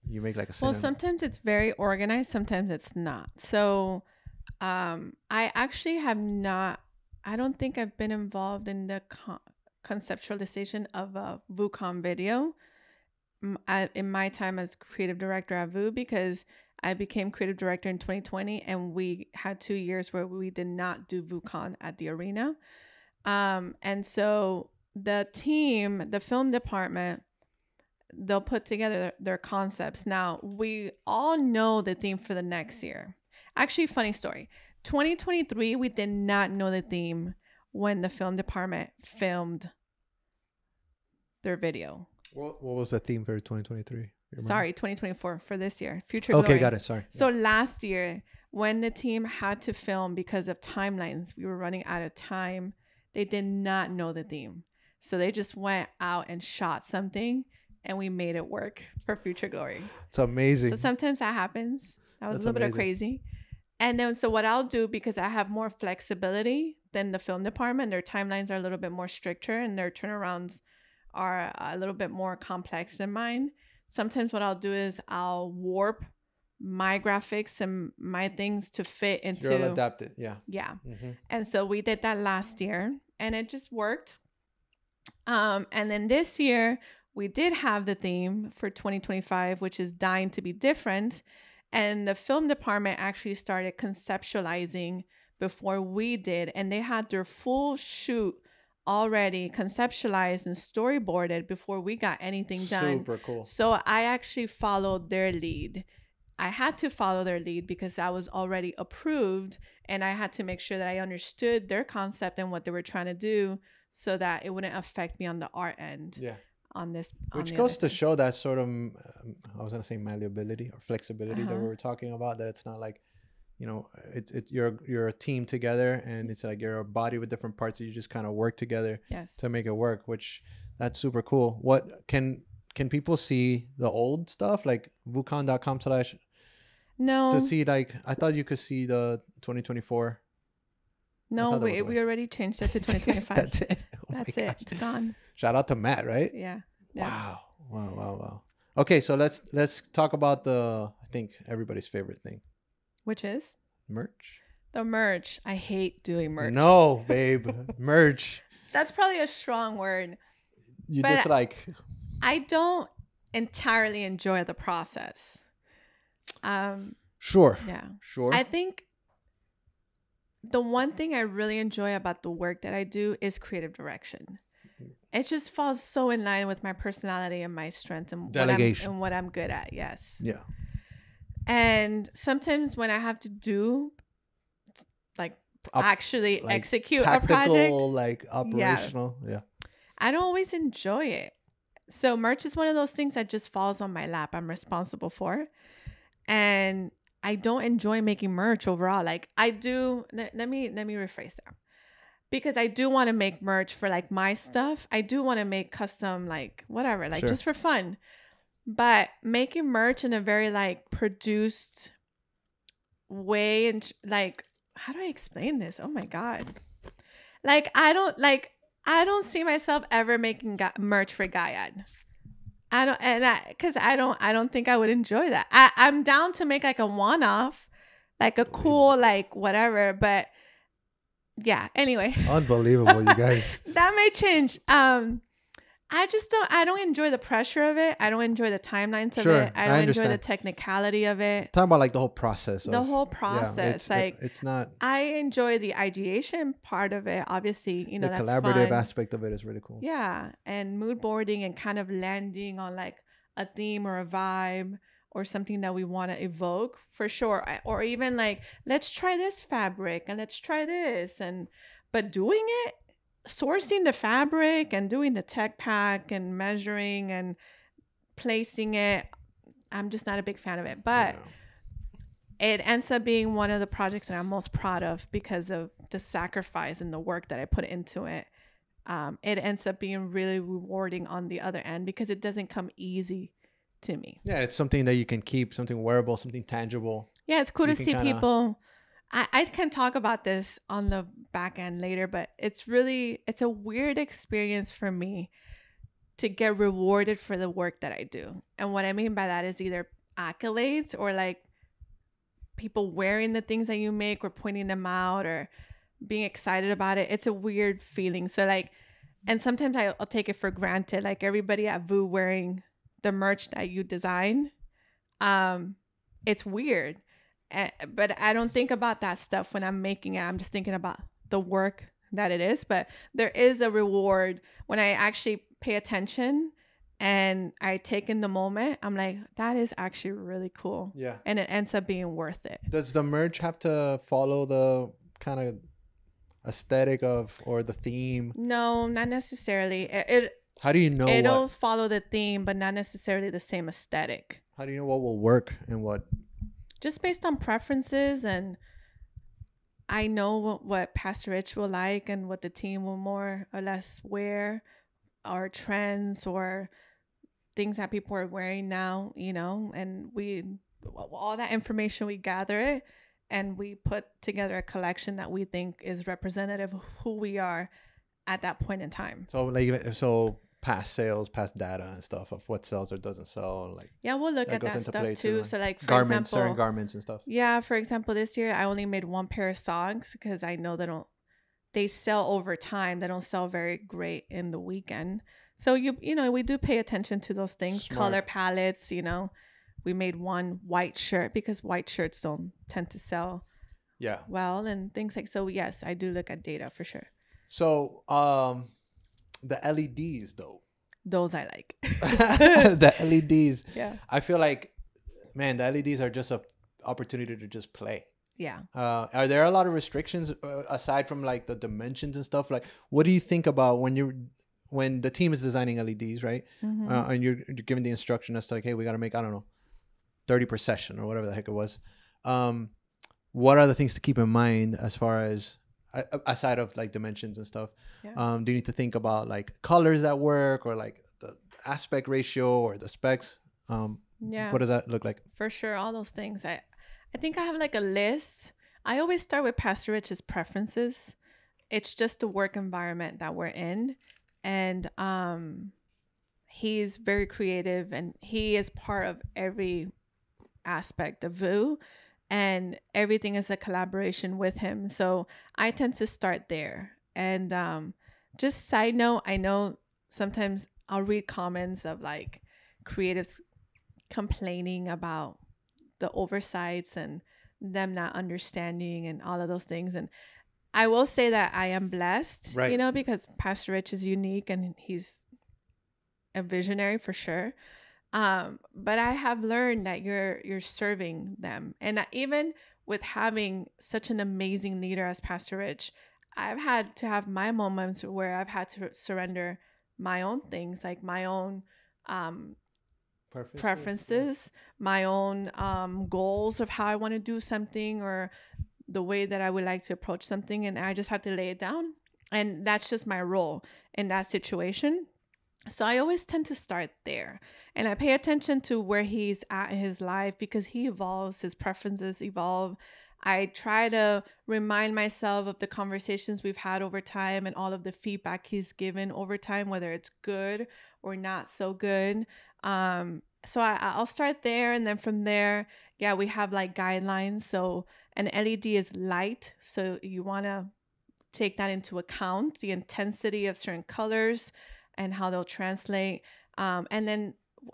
you make like a cinema? Well, sometimes it's very organized, sometimes it's not. So I actually I don't think I've been involved in the conceptualization of a VOUSCON video in my time as creative director at VOUS, because I became creative director in 2020 and we had 2 years where we did not do VOUSCON at the arena. And so the team, the film department, they'll put together their concepts. Now, we all know the theme for the next year. Actually, funny story. 2023, we did not know the theme when the film department filmed their video. What was the theme for 2023? Sorry, 2024 for this year. Future Glory. Okay, got it. Sorry. So last year, when the team had to film because of timelines, we were running out of time. They did not know the theme. So they just went out and shot something and we made it work for Future Glory. It's amazing. So sometimes that happens. That was a little bit of crazy. And then, so what I'll do, because I have more flexibility than the film department, their timelines are a little bit more stricter and their turnarounds are a little bit more complex than mine. Sometimes what I'll do is I'll warp my graphics and my things to fit into. You'll adapt it. Yeah. Yeah. And so we did that last year and it just worked. And then this year we did have the theme for 2025, which is Dying to Be Different. And the film department actually started conceptualizing before we did. And they had their full shoot already conceptualized and storyboarded before we got anything done. Super cool. So I actually followed their lead. I had to follow their lead because I was already approved and I had to make sure that I understood their concept and what they were trying to do so that it wouldn't affect me on the art end. Yeah. On this, which goes to show that sort of, I was going to say malleability or flexibility that we were talking about, that it's not like, you know, you're a team together, and it's like you're a body with different parts that you just kind of work together to make it work, which that's super cool. What can people see the old stuff like VOUSCON.com/ No. to see, like, I thought you could see the 2024. No, we already changed it to 2025. That's it. That's it. It's gone. Shout out to Matt, right? Yeah. Wow. Okay, so let's talk about I think everybody's favorite thing. Which is? Merch. The merch. I hate doing merch. No, babe. Merch. That's probably a strong word. You just like... I don't entirely enjoy the process. Sure. Yeah. Sure. I think the one thing I really enjoy about the work that I do is creative direction. It just falls so in line with my personality and my strength and delegation. what I'm good at. Yes. Yeah. And sometimes when I have to do actually execute tactical, a project, like operational, I don't always enjoy it. So merch is one of those things that just falls on my lap. I'm responsible for, and I don't enjoy making merch overall. Like I do. Let me rephrase that. Because I do want to make merch for like my stuff. I do want to make custom, like whatever, like just for fun. But making merch in a very like produced way, and like, how do I explain this? Oh my God. Like I don't see myself ever making merch for Gaiad. I don't think I would enjoy that. I'm down to make like a one-off, like a cool, like whatever, but yeah, anyway. Unbelievable, you guys. That may change. I don't enjoy the pressure of it. I don't enjoy the timelines of it. I don't enjoy the technicality of it. Talking about like the whole process. It's not. I enjoy the ideation part of it. Obviously, you know, the that's collaborative fun. aspect of it is really cool. Yeah, and mood boarding and kind of landing on like a theme or a vibe or something that we want to evoke for sure. Or even like, let's try this fabric and let's try this, but doing it. Sourcing the fabric and doing the tech pack and measuring and placing it, I'm just not a big fan of it. But it ends up being one of the projects that I'm most proud of because of the sacrifice and the work that I put into it. It ends up being really rewarding on the other end because it doesn't come easy to me. Yeah, it's something that you can keep, something wearable, something tangible. Yeah, it's cool to see people. I can talk about this on the back end later, but it's a weird experience for me to get rewarded for the work that I do. And what I mean by that is either accolades or like people wearing the things that you make or pointing them out or being excited about it. It's a weird feeling. So like, and sometimes I'll take it for granted, like everybody at VOUS wearing the merch that you design. It's weird. But I don't think about that stuff when I'm making it. I'm just thinking about the work that it is. But there is a reward when I actually pay attention and I take in the moment. I'm like, that is actually really cool. Yeah. And it ends up being worth it. Does the merch have to follow the kind of aesthetic or the theme? No, not necessarily. How do you know it'll follow the theme, but not necessarily the same aesthetic? How do you know what will work and what? Just based on preferences, and I know what Pastor Rich will like and what the team will more or less wear, or trends or things that people are wearing now, you know, and all that information, we gather it and we put together a collection that we think is representative of who we are at that point in time. So past sales, past data and stuff of what sells or doesn't sell. Like, yeah, we'll look at that stuff too. So like, for garments, example, certain garments and stuff. Yeah, for example, this year I only made one pair of socks because I know they sell over time. They don't sell very great in the weekend. So you know, we do pay attention to those things. Smart. Color palettes, you know. We made one white shirt because white shirts don't tend to sell well and things like so. Yes, I do look at data for sure. So the LEDs though. Those I like. The LEDs. Yeah. I feel like, man, the LEDs are just an opportunity to just play. Yeah. Are there a lot of restrictions aside from like the dimensions and stuff? Like, what do you think about when the team is designing LEDs, right? Mm-hmm. And you're giving the instruction as to like, hey, we got to make, I don't know, 30 per session or whatever the heck it was. what are the things to keep in mind as far as aside of like dimensions and stuff? Yeah. Do you need to think about like colors that work, or like the aspect ratio or the specs? Yeah. What does that look like? For sure, all those things. I think I have like a list. I always start with Pastor Rich's preferences. It's just the work environment that we're in, and he's very creative, and he is part of every aspect of VOUS, and everything is a collaboration with him. So I tend to start there. And just side note, I know sometimes I'll read comments of like creatives complaining about the oversights and them not understanding and all of those things. And I will say that I am blessed, Right. because Pastor Rich is unique and he's a visionary for sure. But I have learned that you're serving them, and even with having such an amazing leader as Pastor Rich, I've had to have my moments where I've had to surrender my own things, like my own preferences, my own goals of how I want to do something, or the way that I would like to approach something, and I just had to lay it down. And that's just my role in that situation. So I always tend to start there, and I pay attention to where he's at in his life, because he evolves, his preferences evolve. I try to remind myself of the conversations we've had over time and all of the feedback he's given over time, whether it's good or not so good. So I'll start there, and then from there, yeah, we have like guidelines. So an LED is light, so you want to take that into account, the intensity of certain colors and how they'll translate. And then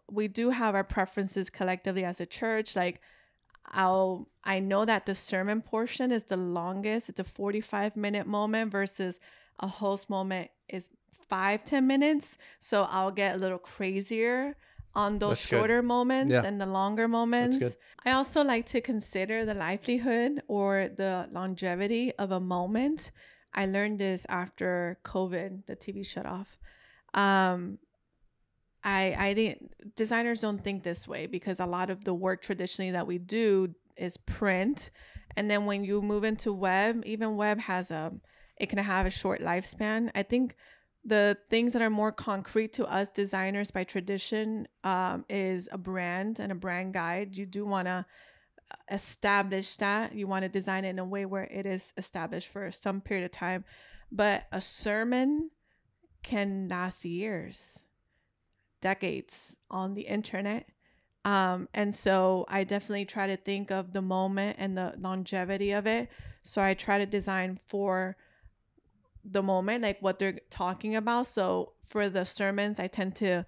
we do have our preferences collectively as a church. Like I know that the sermon portion is the longest. It's a 45-minute moment versus a host moment is 5-10 minutes. So I'll get a little crazier on those shorter moments than the longer moments. I also like to consider the livelihood or the longevity of a moment. I learned this after COVID, the TV shut off. I didn't, designers don't think this way, because a lot of the work traditionally that we do is print. And then when you move into web, even web it can have a short lifespan. I think the things that are more concrete to us designers by tradition is a brand and a brand guide. You do want to establish that. You want to design it in a way where it is established for some period of time. But a sermon can last years, decades on the internet. And so I definitely try to think of the moment and the longevity of it. So I try to design for the moment, like what they're talking about. So for the sermons, I tend to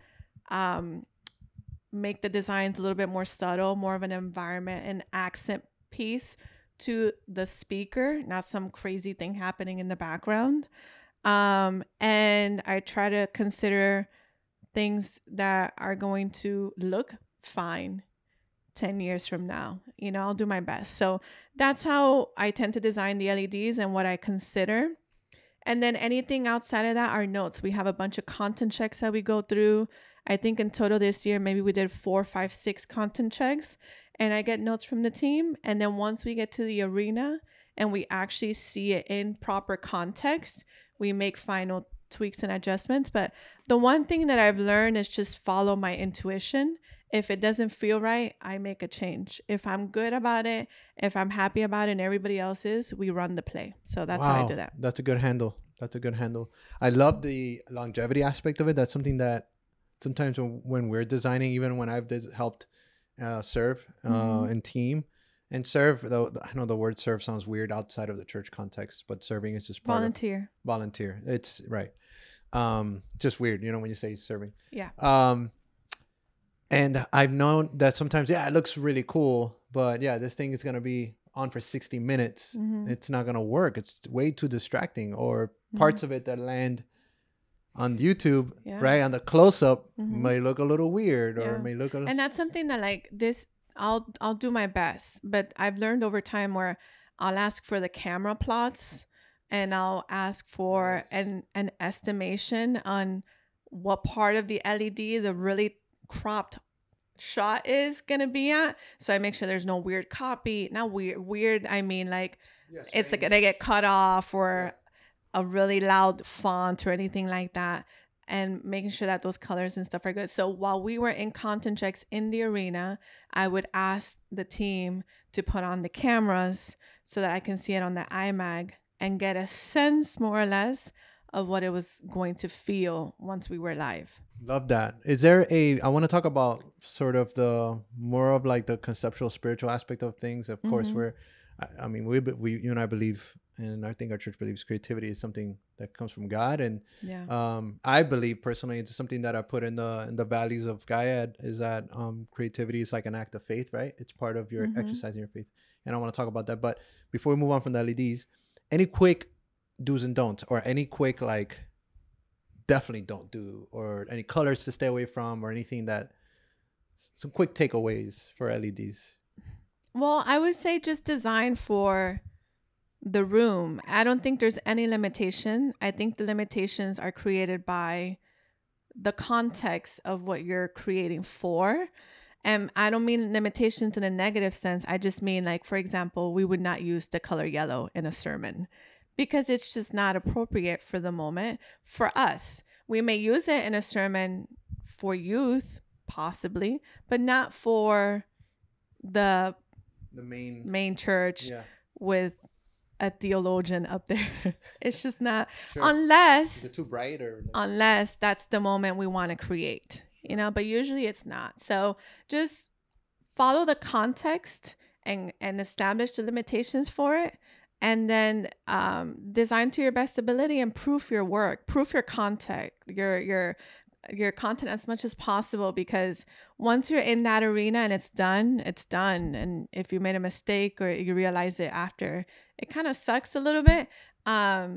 make the designs a little bit more subtle, more of an environment and accent piece to the speaker, not some crazy thing happening in the background. And I try to consider things that are going to look fine 10 years from now. I'll do my best. So that's how I tend to design the LEDs and what I consider. And then anything outside of that are notes. We have a bunch of content checks that we go through. I think in total this year, maybe we did 4, 5, 6 content checks, and I get notes from the team. And then once we get to the arena and we actually see it in proper context, we make final tweaks and adjustments. But the one thing that I've learned is just follow my intuition. If it doesn't feel right, I make a change. If I'm good about it, if I'm happy about it and everybody else is, we run the play. So that's how I do that. That's a good handle. I love the longevity aspect of it. That's something that sometimes when we're designing, even when I've helped serve in team and serve, though I know the word serve sounds weird outside of the church context, but serving is just part of volunteer. It's right. Just weird, when you say serving. Yeah. And I've known that sometimes, it looks really cool, but this thing is going to be on for 60 minutes. Mm-hmm. It's not going to work. It's way too distracting, or parts of it that land on YouTube, right? On the close-up may look a little weird or may look and that's something that like this, I'll do my best, but I've learned over time where I'll ask for the camera plots and I'll ask for an estimation on what part of the LED, the really cropped shot is gonna be at. So I make sure there's no weird copy. Not weird. I mean, like, it's like gonna get cut off, or a really loud font or anything like that, and making sure that those colors and stuff are good. So while we were in content checks in the arena, I would ask the team to put on the cameras so that I can see it on the iMac and get a sense, more or less, of what it was going to feel once we were live. Love that. I want to talk about sort of the more of like the conceptual spiritual aspect of things. Of course, I mean, you and I believe, and I think our church believes, creativity is something that comes from God. And I believe personally, it's something that I put in the values of Gaia, is that creativity is like an act of faith, right? It's part of your exercising your faith. And I want to talk about that. But before we move on from the LEDs, any quick do's and don'ts, or any quick like definitely don't do, or any colors to stay away from, or anything that, some quick takeaways for LEDs? Well, I would say just design for the room. I don't think there's any limitation. I think the limitations are created by the context of what you're creating for. And I don't mean limitations in a negative sense. I just mean, like, for example, we would not use the color yellow in a sermon because it's just not appropriate for the moment for us. We may use it in a sermon for youth, possibly, but not for the main church with a theologian up there. It's just not, unless is it too bright, or unless that's the moment we want to create, you know, but usually it's not. So just follow the context and establish the limitations for it, and then design to your best ability and proof your work, proof your content, your content as much as possible, because once you're in that arena and it's done, it's done. And if you made a mistake or you realize it after, it kind of sucks a little bit.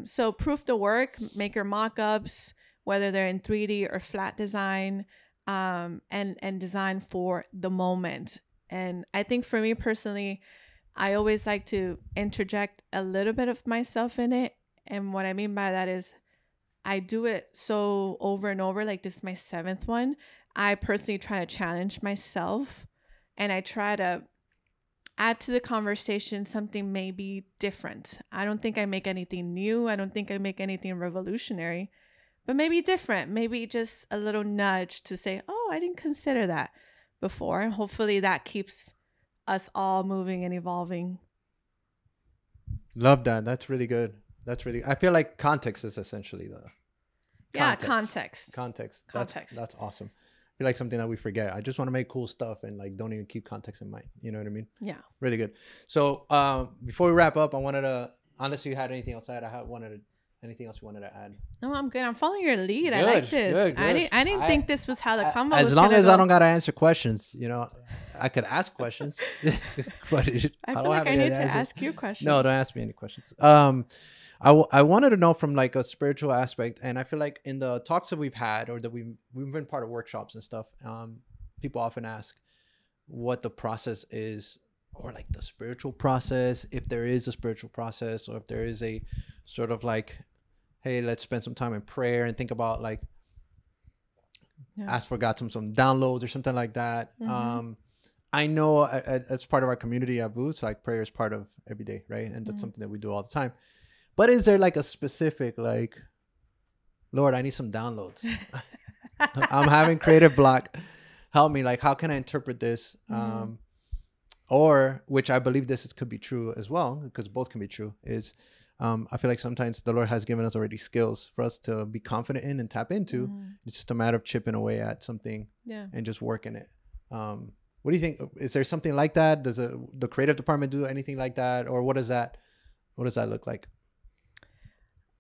So proof the work, make your mock-ups, whether they're in 3D or flat design, and design for the moment. And I think for me personally, I always like to interject a little bit of myself in it. And what I mean by that is I do it so over and over. Like, this is my 7th one. I personally try to challenge myself, and I try to add to the conversation something maybe different. I don't think I make anything new. I don't think I make anything revolutionary, but maybe different. Maybe just a little nudge to say, oh, I didn't consider that before. Hopefully that keeps us all moving and evolving. Love that. That's really good. I feel like context is essentially the context. That's awesome. I feel like something that we forget. I just want to make cool stuff and like don't even keep context in mind. You know what I mean? Yeah. Really good. So before we wrap up, I wanted to, unless you had anything else to add, anything else you wanted to add? No, I'm good. I'm following your lead. Good, I like this. Good. I didn't think this was how the combo was. As long as I don't gotta answer questions, you know, I could ask questions. But I feel like I need to ask you questions. No, don't ask me any questions. I wanted to know from like a spiritual aspect, and I feel like in the talks that we've had, or that we've been part of workshops and stuff, people often ask what the process is, or like the spiritual process, if there is a spiritual process, or if there is a sort of like, hey, let's spend some time in prayer and think about like, ask for God some downloads or something like that. Mm-hmm. I know as part of our community at VOUS, like prayer is part of every day, right? And that's something that we do all the time. But is there like a specific, like, Lord, I need some downloads. I'm having creative block. Help me. Like, how can I interpret this? Or, which I believe could be true as well, because both can be true, is I feel like sometimes the Lord has given us already skills for us to be confident in and tap into. It's just a matter of chipping away at something and just working it. What do you think? Is there something like that? Does the creative department do anything like that? Or what does that look like?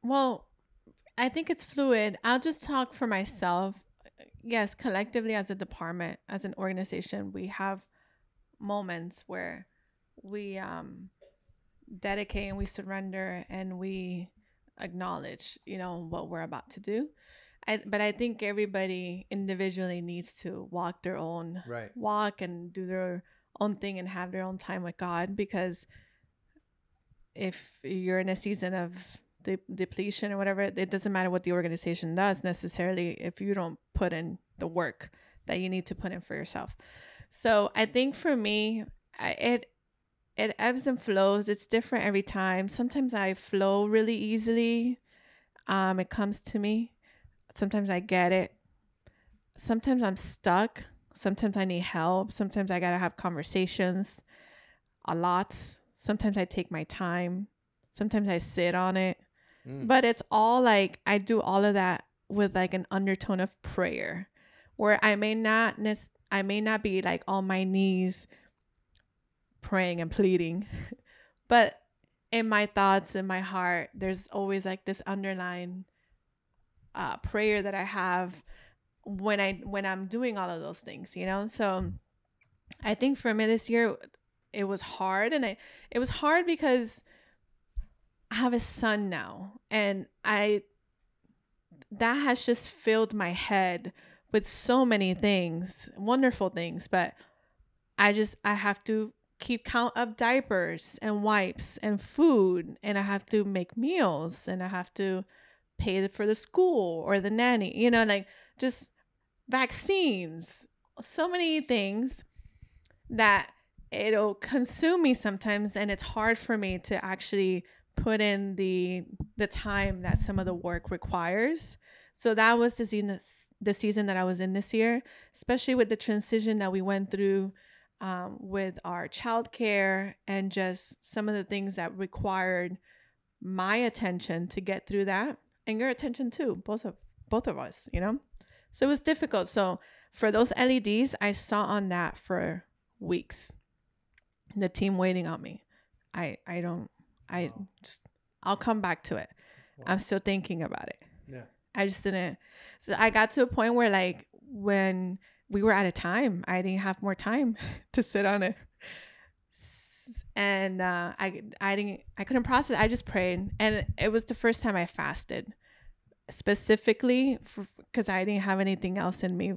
Well, I think it's fluid. I'll just talk for myself. Yes, collectively as a department, as an organization, we have moments where we dedicate and we surrender and we acknowledge, you know, what we're about to do. But I think everybody individually needs to walk their own walk and do their own thing and have their own time with God, because if you're in a season of depletion or whatever, it doesn't matter what the organization does necessarily if you don't put in the work that you need to put in for yourself. So I think for me, it ebbs and flows. It's different every time. Sometimes I flow really easily. It comes to me. Sometimes I get it. Sometimes I'm stuck. Sometimes I need help. Sometimes I gotta have conversations. A lot. Sometimes I take my time. Sometimes I sit on it. But it's all like I do all of that with like an undertone of prayer, where I may not be like on my knees praying and pleading, but in my thoughts, in my heart, there's always like this underlying prayer that I have when I'm doing all of those things, you know. So I think for me this year it was hard, and it was hard because I have a son now, and that has just filled my head with so many things, wonderful things, but I have to keep count of diapers and wipes and food, and I have to make meals, and I have to pay for the school or the nanny, you know, like just vaccines, so many things that it'll consume me sometimes, and it's hard for me to actually put in the time that some of the work requires. So that was the season that I was in this year, especially with the transition that we went through with our childcare and just some of the things that required my attention to get through that, and your attention too, both of us, you know. So it was difficult. So for those LEDs, I saw on that for weeks, the team waiting on me. I'll come back to it. Wow. I'm still thinking about it. Yeah. I just didn't. So I got to a point where like when we were out of time, I didn't have more time to sit on it. And I couldn't process. I just prayed, and it was the first time I fasted specifically because I didn't have anything else in me,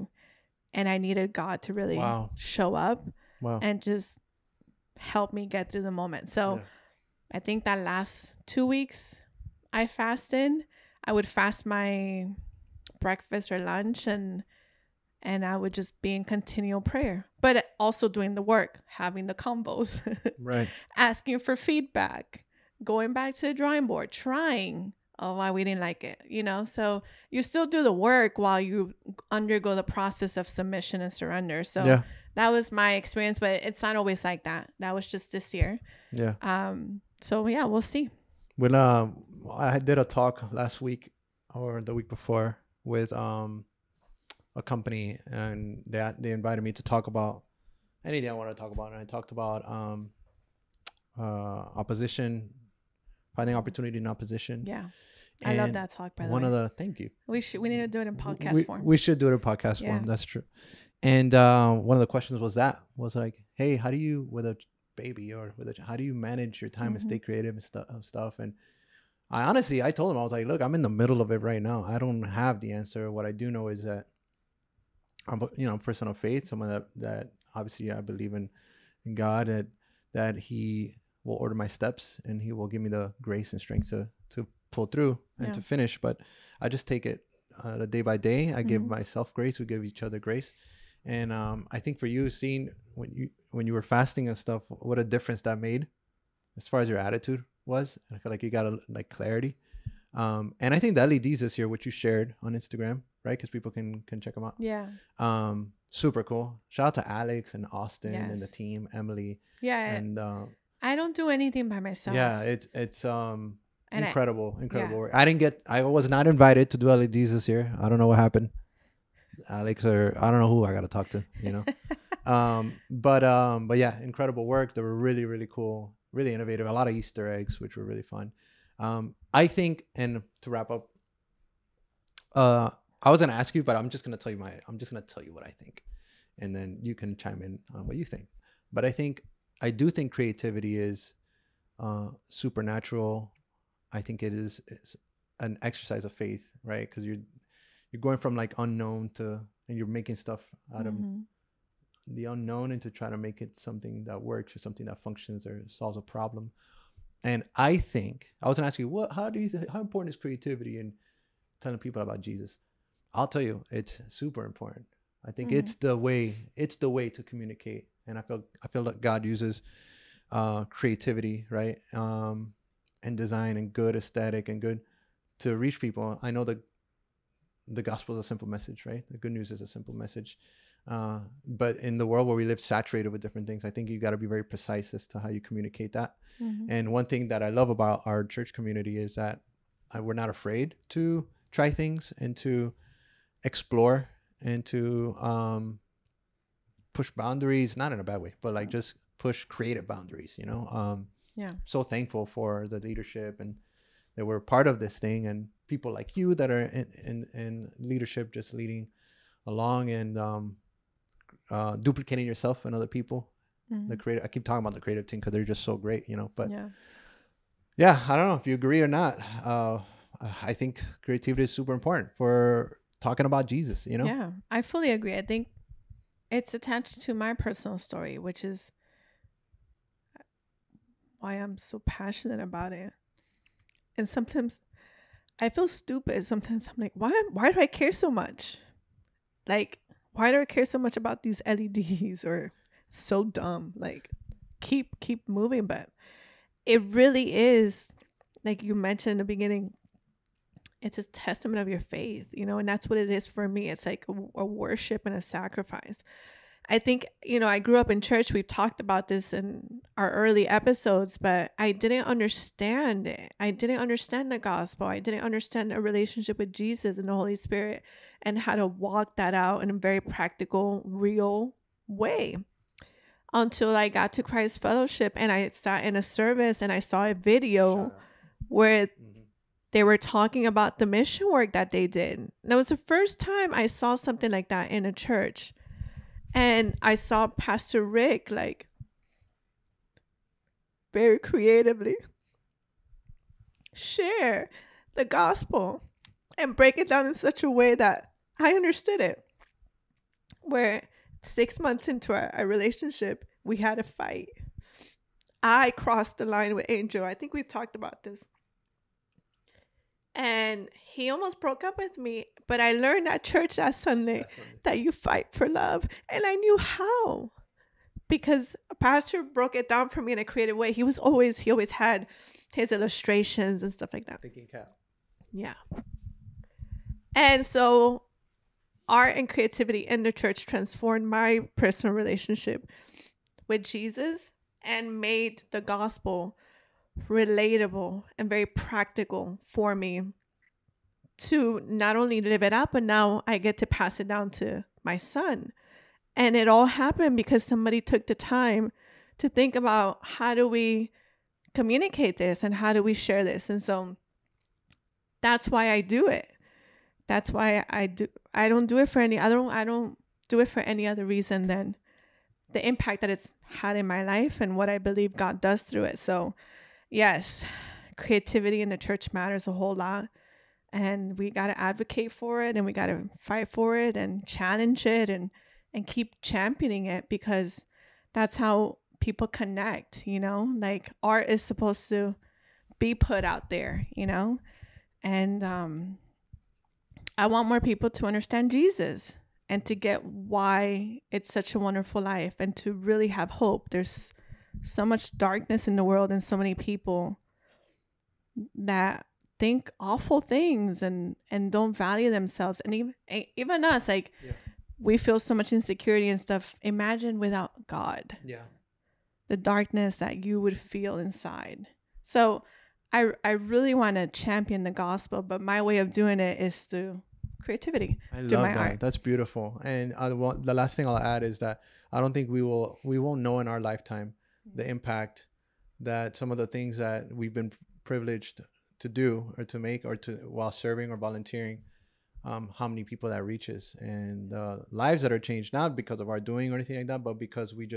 and I needed God to really show up and just help me get through the moment. So I think that last 2 weeks I fasted. I would fast my breakfast or lunch, and I would just be in continual prayer, but also doing the work, having the combos, right, asking for feedback, going back to the drawing board, trying. Oh, why we didn't like it, you know? So you still do the work while you undergo the process of submission and surrender. So that was my experience, but it's not always like that. That was just this year. Yeah. So yeah, we'll see. When I did a talk last week or the week before with a company, and they invited me to talk about anything I want to talk about, and I talked about opposition, finding opportunity in opposition. Yeah, I love that talk. By the way, thank you. We need to do it in podcast form. We should do it in podcast form. That's true. And one of the questions was like, hey, how do you with a baby or how do you manage your time and stay creative and stuff? And I told him, I was like, look, I'm in the middle of it right now. I don't have the answer. What I do know is that I'm a person of faith, someone that obviously I believe in God, that he will order my steps and he will give me the grace and strength to pull through and to finish. But I just take it day by day. I give myself grace. We give each other grace. And I think for you, seeing when you were fasting and stuff, what a difference that made as far as your attitude was. I feel like you got like clarity. And I think the LEDs this year, which you shared on Instagram, right? Because people can check them out. Yeah. Super cool. Shout out to Alex and Austin and the team, Emily. Yeah. And I don't do anything by myself. Yeah, it's incredible work. I was not invited to do LEDs this year. I don't know what happened. Alex, or I don't know who I got to talk to, you know. But yeah, incredible work. They were really, really cool, really innovative. A lot of Easter eggs, which were really fun. I think, and to wrap up, I was gonna ask you, but I'm just gonna tell you what I think, and then you can chime in on what you think. But I do think creativity is supernatural. I think it's an exercise of faith, right? Because you're going from like unknown and you're making stuff out of the unknown into trying to make it something that works or something that functions or solves a problem. And I think I was gonna ask you, how important is creativity in telling people about Jesus? I'll tell you, it's super important. I think it's the way to communicate. And I feel like God uses creativity, right? And design and good aesthetic and good to reach people. I know the gospel is a simple message, right? The good news is a simple message. But in the world where we live saturated with different things, I think you got to be very precise as to how you communicate that. And one thing that I love about our church community is that we're not afraid to try things and to explore and to push boundaries, not in a bad way, but like just push creative boundaries, you know? So thankful for the leadership and that we're part of this thing, and people like you that are in leadership, just leading along and duplicating yourself and other people. The creative, I keep talking about the creative team because they're just so great, you know. But yeah, I don't know if you agree or not. I think creativity is super important for talking about Jesus, you know. Yeah, I fully agree. I think it's attached to my personal story, which is why I'm so passionate about it. And sometimes I feel stupid. Sometimes I'm like, why do I care so much? Like, why do I care so much about these LEDs? Or so dumb. Like, keep moving. But it really is, like you mentioned in the beginning, it's a testament of your faith, you know, and that's what it is for me. It's like a worship and a sacrifice. I think, you know, I grew up in church. We've talked about this in our early episodes, but I didn't understand it. I didn't understand the gospel. I didn't understand a relationship with Jesus and the Holy Spirit and how to walk that out in a very practical, real way until I got to Christ Fellowship and I sat in a service and I saw a video where they were talking about the mission work that they did. And it was the first time I saw something like that in a church. And I saw Pastor Rick, like, very creatively share the gospel and break it down in such a way that I understood it. Where 6 months into our relationship, we had a fight. I crossed the line with Angel. I think we've talked about this. And he almost broke up with me. But I learned at church that Sunday that you fight for love. And I knew how. Because a pastor broke it down for me in a creative way. He always had his illustrations and stuff like that. Thinking cap. Yeah. And so art and creativity in the church transformed my personal relationship with Jesus and made the gospel relatable and very practical for me to not only live it up, but now I get to pass it down to my son. And it all happened because somebody took the time to think about how do we communicate this and how do we share this. And so that's why I do it. That's why I don't do it for I don't do it for any other reason than the impact that it's had in my life and what I believe God does through it. So yes, creativity in the church matters a whole lot. And we got to advocate for it and we got to fight for it and challenge it and keep championing it, because that's how people connect, you know, like art is supposed to be put out there, you know, and I want more people to understand Jesus and to get why it's such a wonderful life and to really have hope. There's so much darkness in the world and so many people that think awful things and don't value themselves. And even us, like, we feel so much insecurity and stuff. Imagine without God. Yeah. The darkness that you would feel inside. So I really want to champion the gospel, but my way of doing it is through creativity. I love that. Art. That's beautiful. And the last thing I'll add is that I don't think we won't know in our lifetime the impact that some of the things that we've been privileged to do or to make or to while serving or volunteering, how many people that reaches and lives that are changed, not because of our doing or anything like that, but because we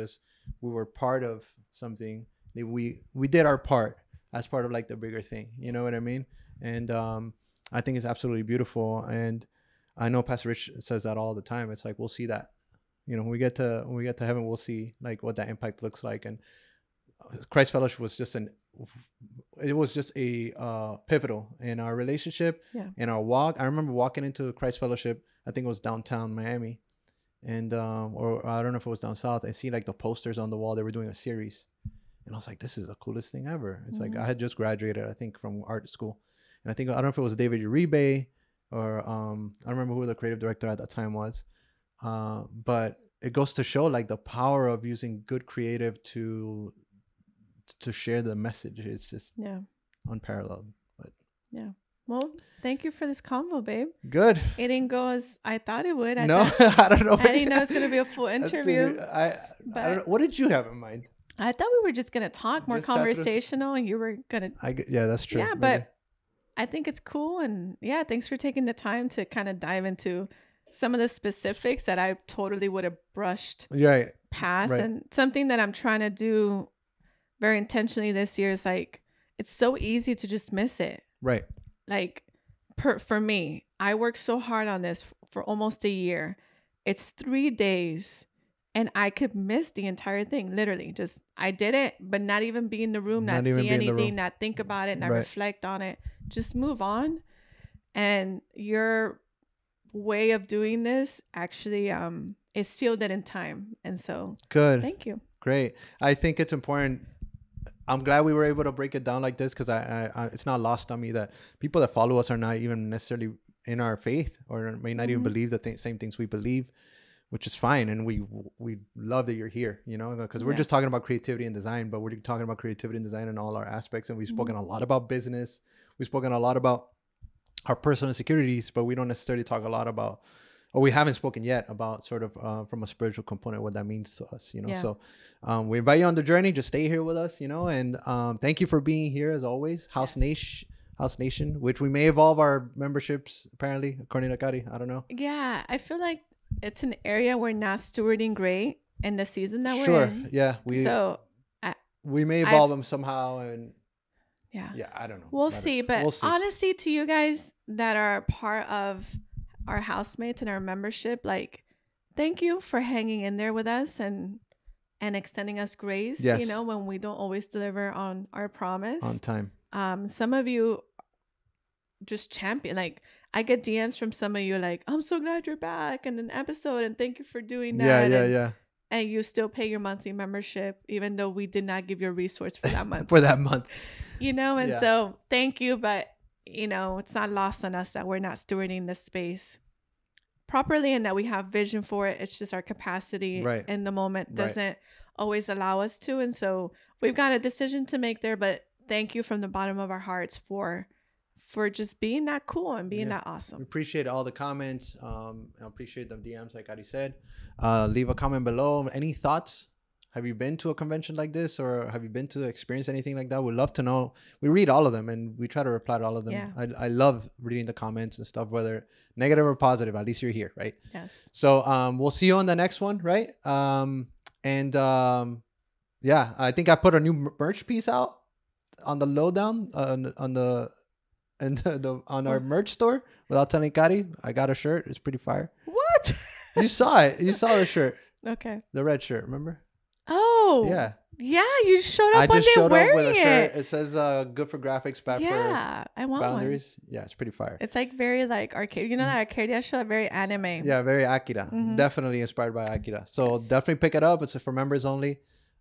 were part of something. We did our part as part of like the bigger thing, you know what I mean? And I think it's absolutely beautiful. And I know Pastor Rich says that all the time. It's like, we'll see that, you know, when we get to heaven, we'll see like what that impact looks like. And Christ Fellowship was just a pivotal in our relationship, in our walk. I remember walking into Christ Fellowship, I think it was downtown Miami, and or I don't know if it was down south. I see like the posters on the wall. They were doing a series, and I was like, this is the coolest thing ever. It's like I had just graduated, I think, from art school, and I don't know if it was David Uribe or I don't remember who the creative director at that time was, but it goes to show like the power of using good creative to share the message. It's just unparalleled. But yeah. Well, thank you for this convo, babe. Good. It didn't go as I thought it would. I don't know. I didn't know it's going to be a full interview. I don't know. What did you have in mind? I thought we were just going to talk more conversational, and you were going to. Yeah, that's true. Yeah, but I think it's cool. And yeah, thanks for taking the time to kind of dive into some of the specifics that I totally would have brushed past. Right. And something that I'm trying to do very intentionally this year is like, it's so easy to just miss it. Right. Like for me, I worked so hard on this for almost a year. It's 3 days and I could miss the entire thing. Literally just, I did it, but not even be in the room, not see anything, not think about it, not reflect on it, just move on. And your way of doing this actually is sealed it in time. And so good. Thank you. Great. I think it's important. I'm glad we were able to break it down like this, because I it's not lost on me that people that follow us are not even necessarily in our faith, or may not even believe the same things we believe, which is fine. And we love that you're here, you know, because we're just talking about creativity and design, but we're talking about creativity and design in all our aspects. And we've spoken a lot about business. We've spoken a lot about our personal insecurities, but we don't necessarily talk a lot about, or we haven't spoken yet about sort of from a spiritual component, what that means to us, you know? So we invite you on the journey. Just stay here with us, you know, and thank you for being here as always. House Nation, which we may evolve our memberships, apparently, according to Kary. I don't know. Yeah, I feel like it's an area we're not stewarding great in the season that we're in. Yeah. We may evolve them somehow, and yeah, I don't know. We'll see. But honestly, to you guys that are part of our housemates and our membership, like, thank you for hanging in there with us and extending us grace, you know, when we don't always deliver on our promise on time. Some of you just champion, like I get DMs from some of you like, I'm so glad you're back and an episode and thank you for doing that. And you still pay your monthly membership even though we did not give you a resource for that month. You know, and so thank you, but you know, it's not lost on us that we're not stewarding this space properly and that we have vision for it. It's just our capacity in the moment doesn't always allow us to. And so we've got a decision to make there, but thank you from the bottom of our hearts for just being that cool and being that awesome. We appreciate all the comments. I appreciate the DMs, like Kary said. Leave a comment below. Any thoughts? Have you been to a convention like this, or have you been to experience anything like that? We'd love to know. We read all of them and we try to reply to all of them. Yeah. I love reading the comments and stuff, whether negative or positive. At least you're here, right? Yes. So we'll see you on the next one, right? Yeah, I think I put a new merch piece out on the lowdown on our merch store without telling Kary. I got a shirt. It's pretty fire. What? You saw it. You saw the shirt. Okay. The red shirt, remember? Oh. Yeah. Yeah, you showed up one day wearing with a shirt. It says good for graphics, bad for I want boundaries. One. Yeah, it's pretty fire. It's like very like arcade. You know that Arcadia show? Very anime. Yeah, very Akira. Definitely inspired by Akira. So definitely pick it up. It's for members only.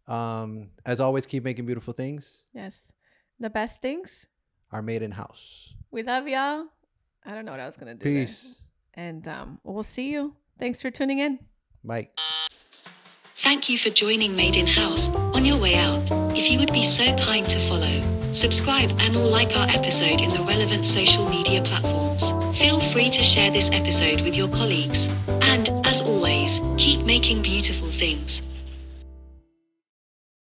As always, keep making beautiful things. Yes. The best things are made in house. We love y'all. I don't know what I was going to do. Peace. There. And we'll see you. Thanks for tuning in. Bye. Thank you for joining Made in House. On your way out, if you would be so kind to follow, subscribe and or like our episode in the relevant social media platforms. Feel free to share this episode with your colleagues. And, as always, keep making beautiful things.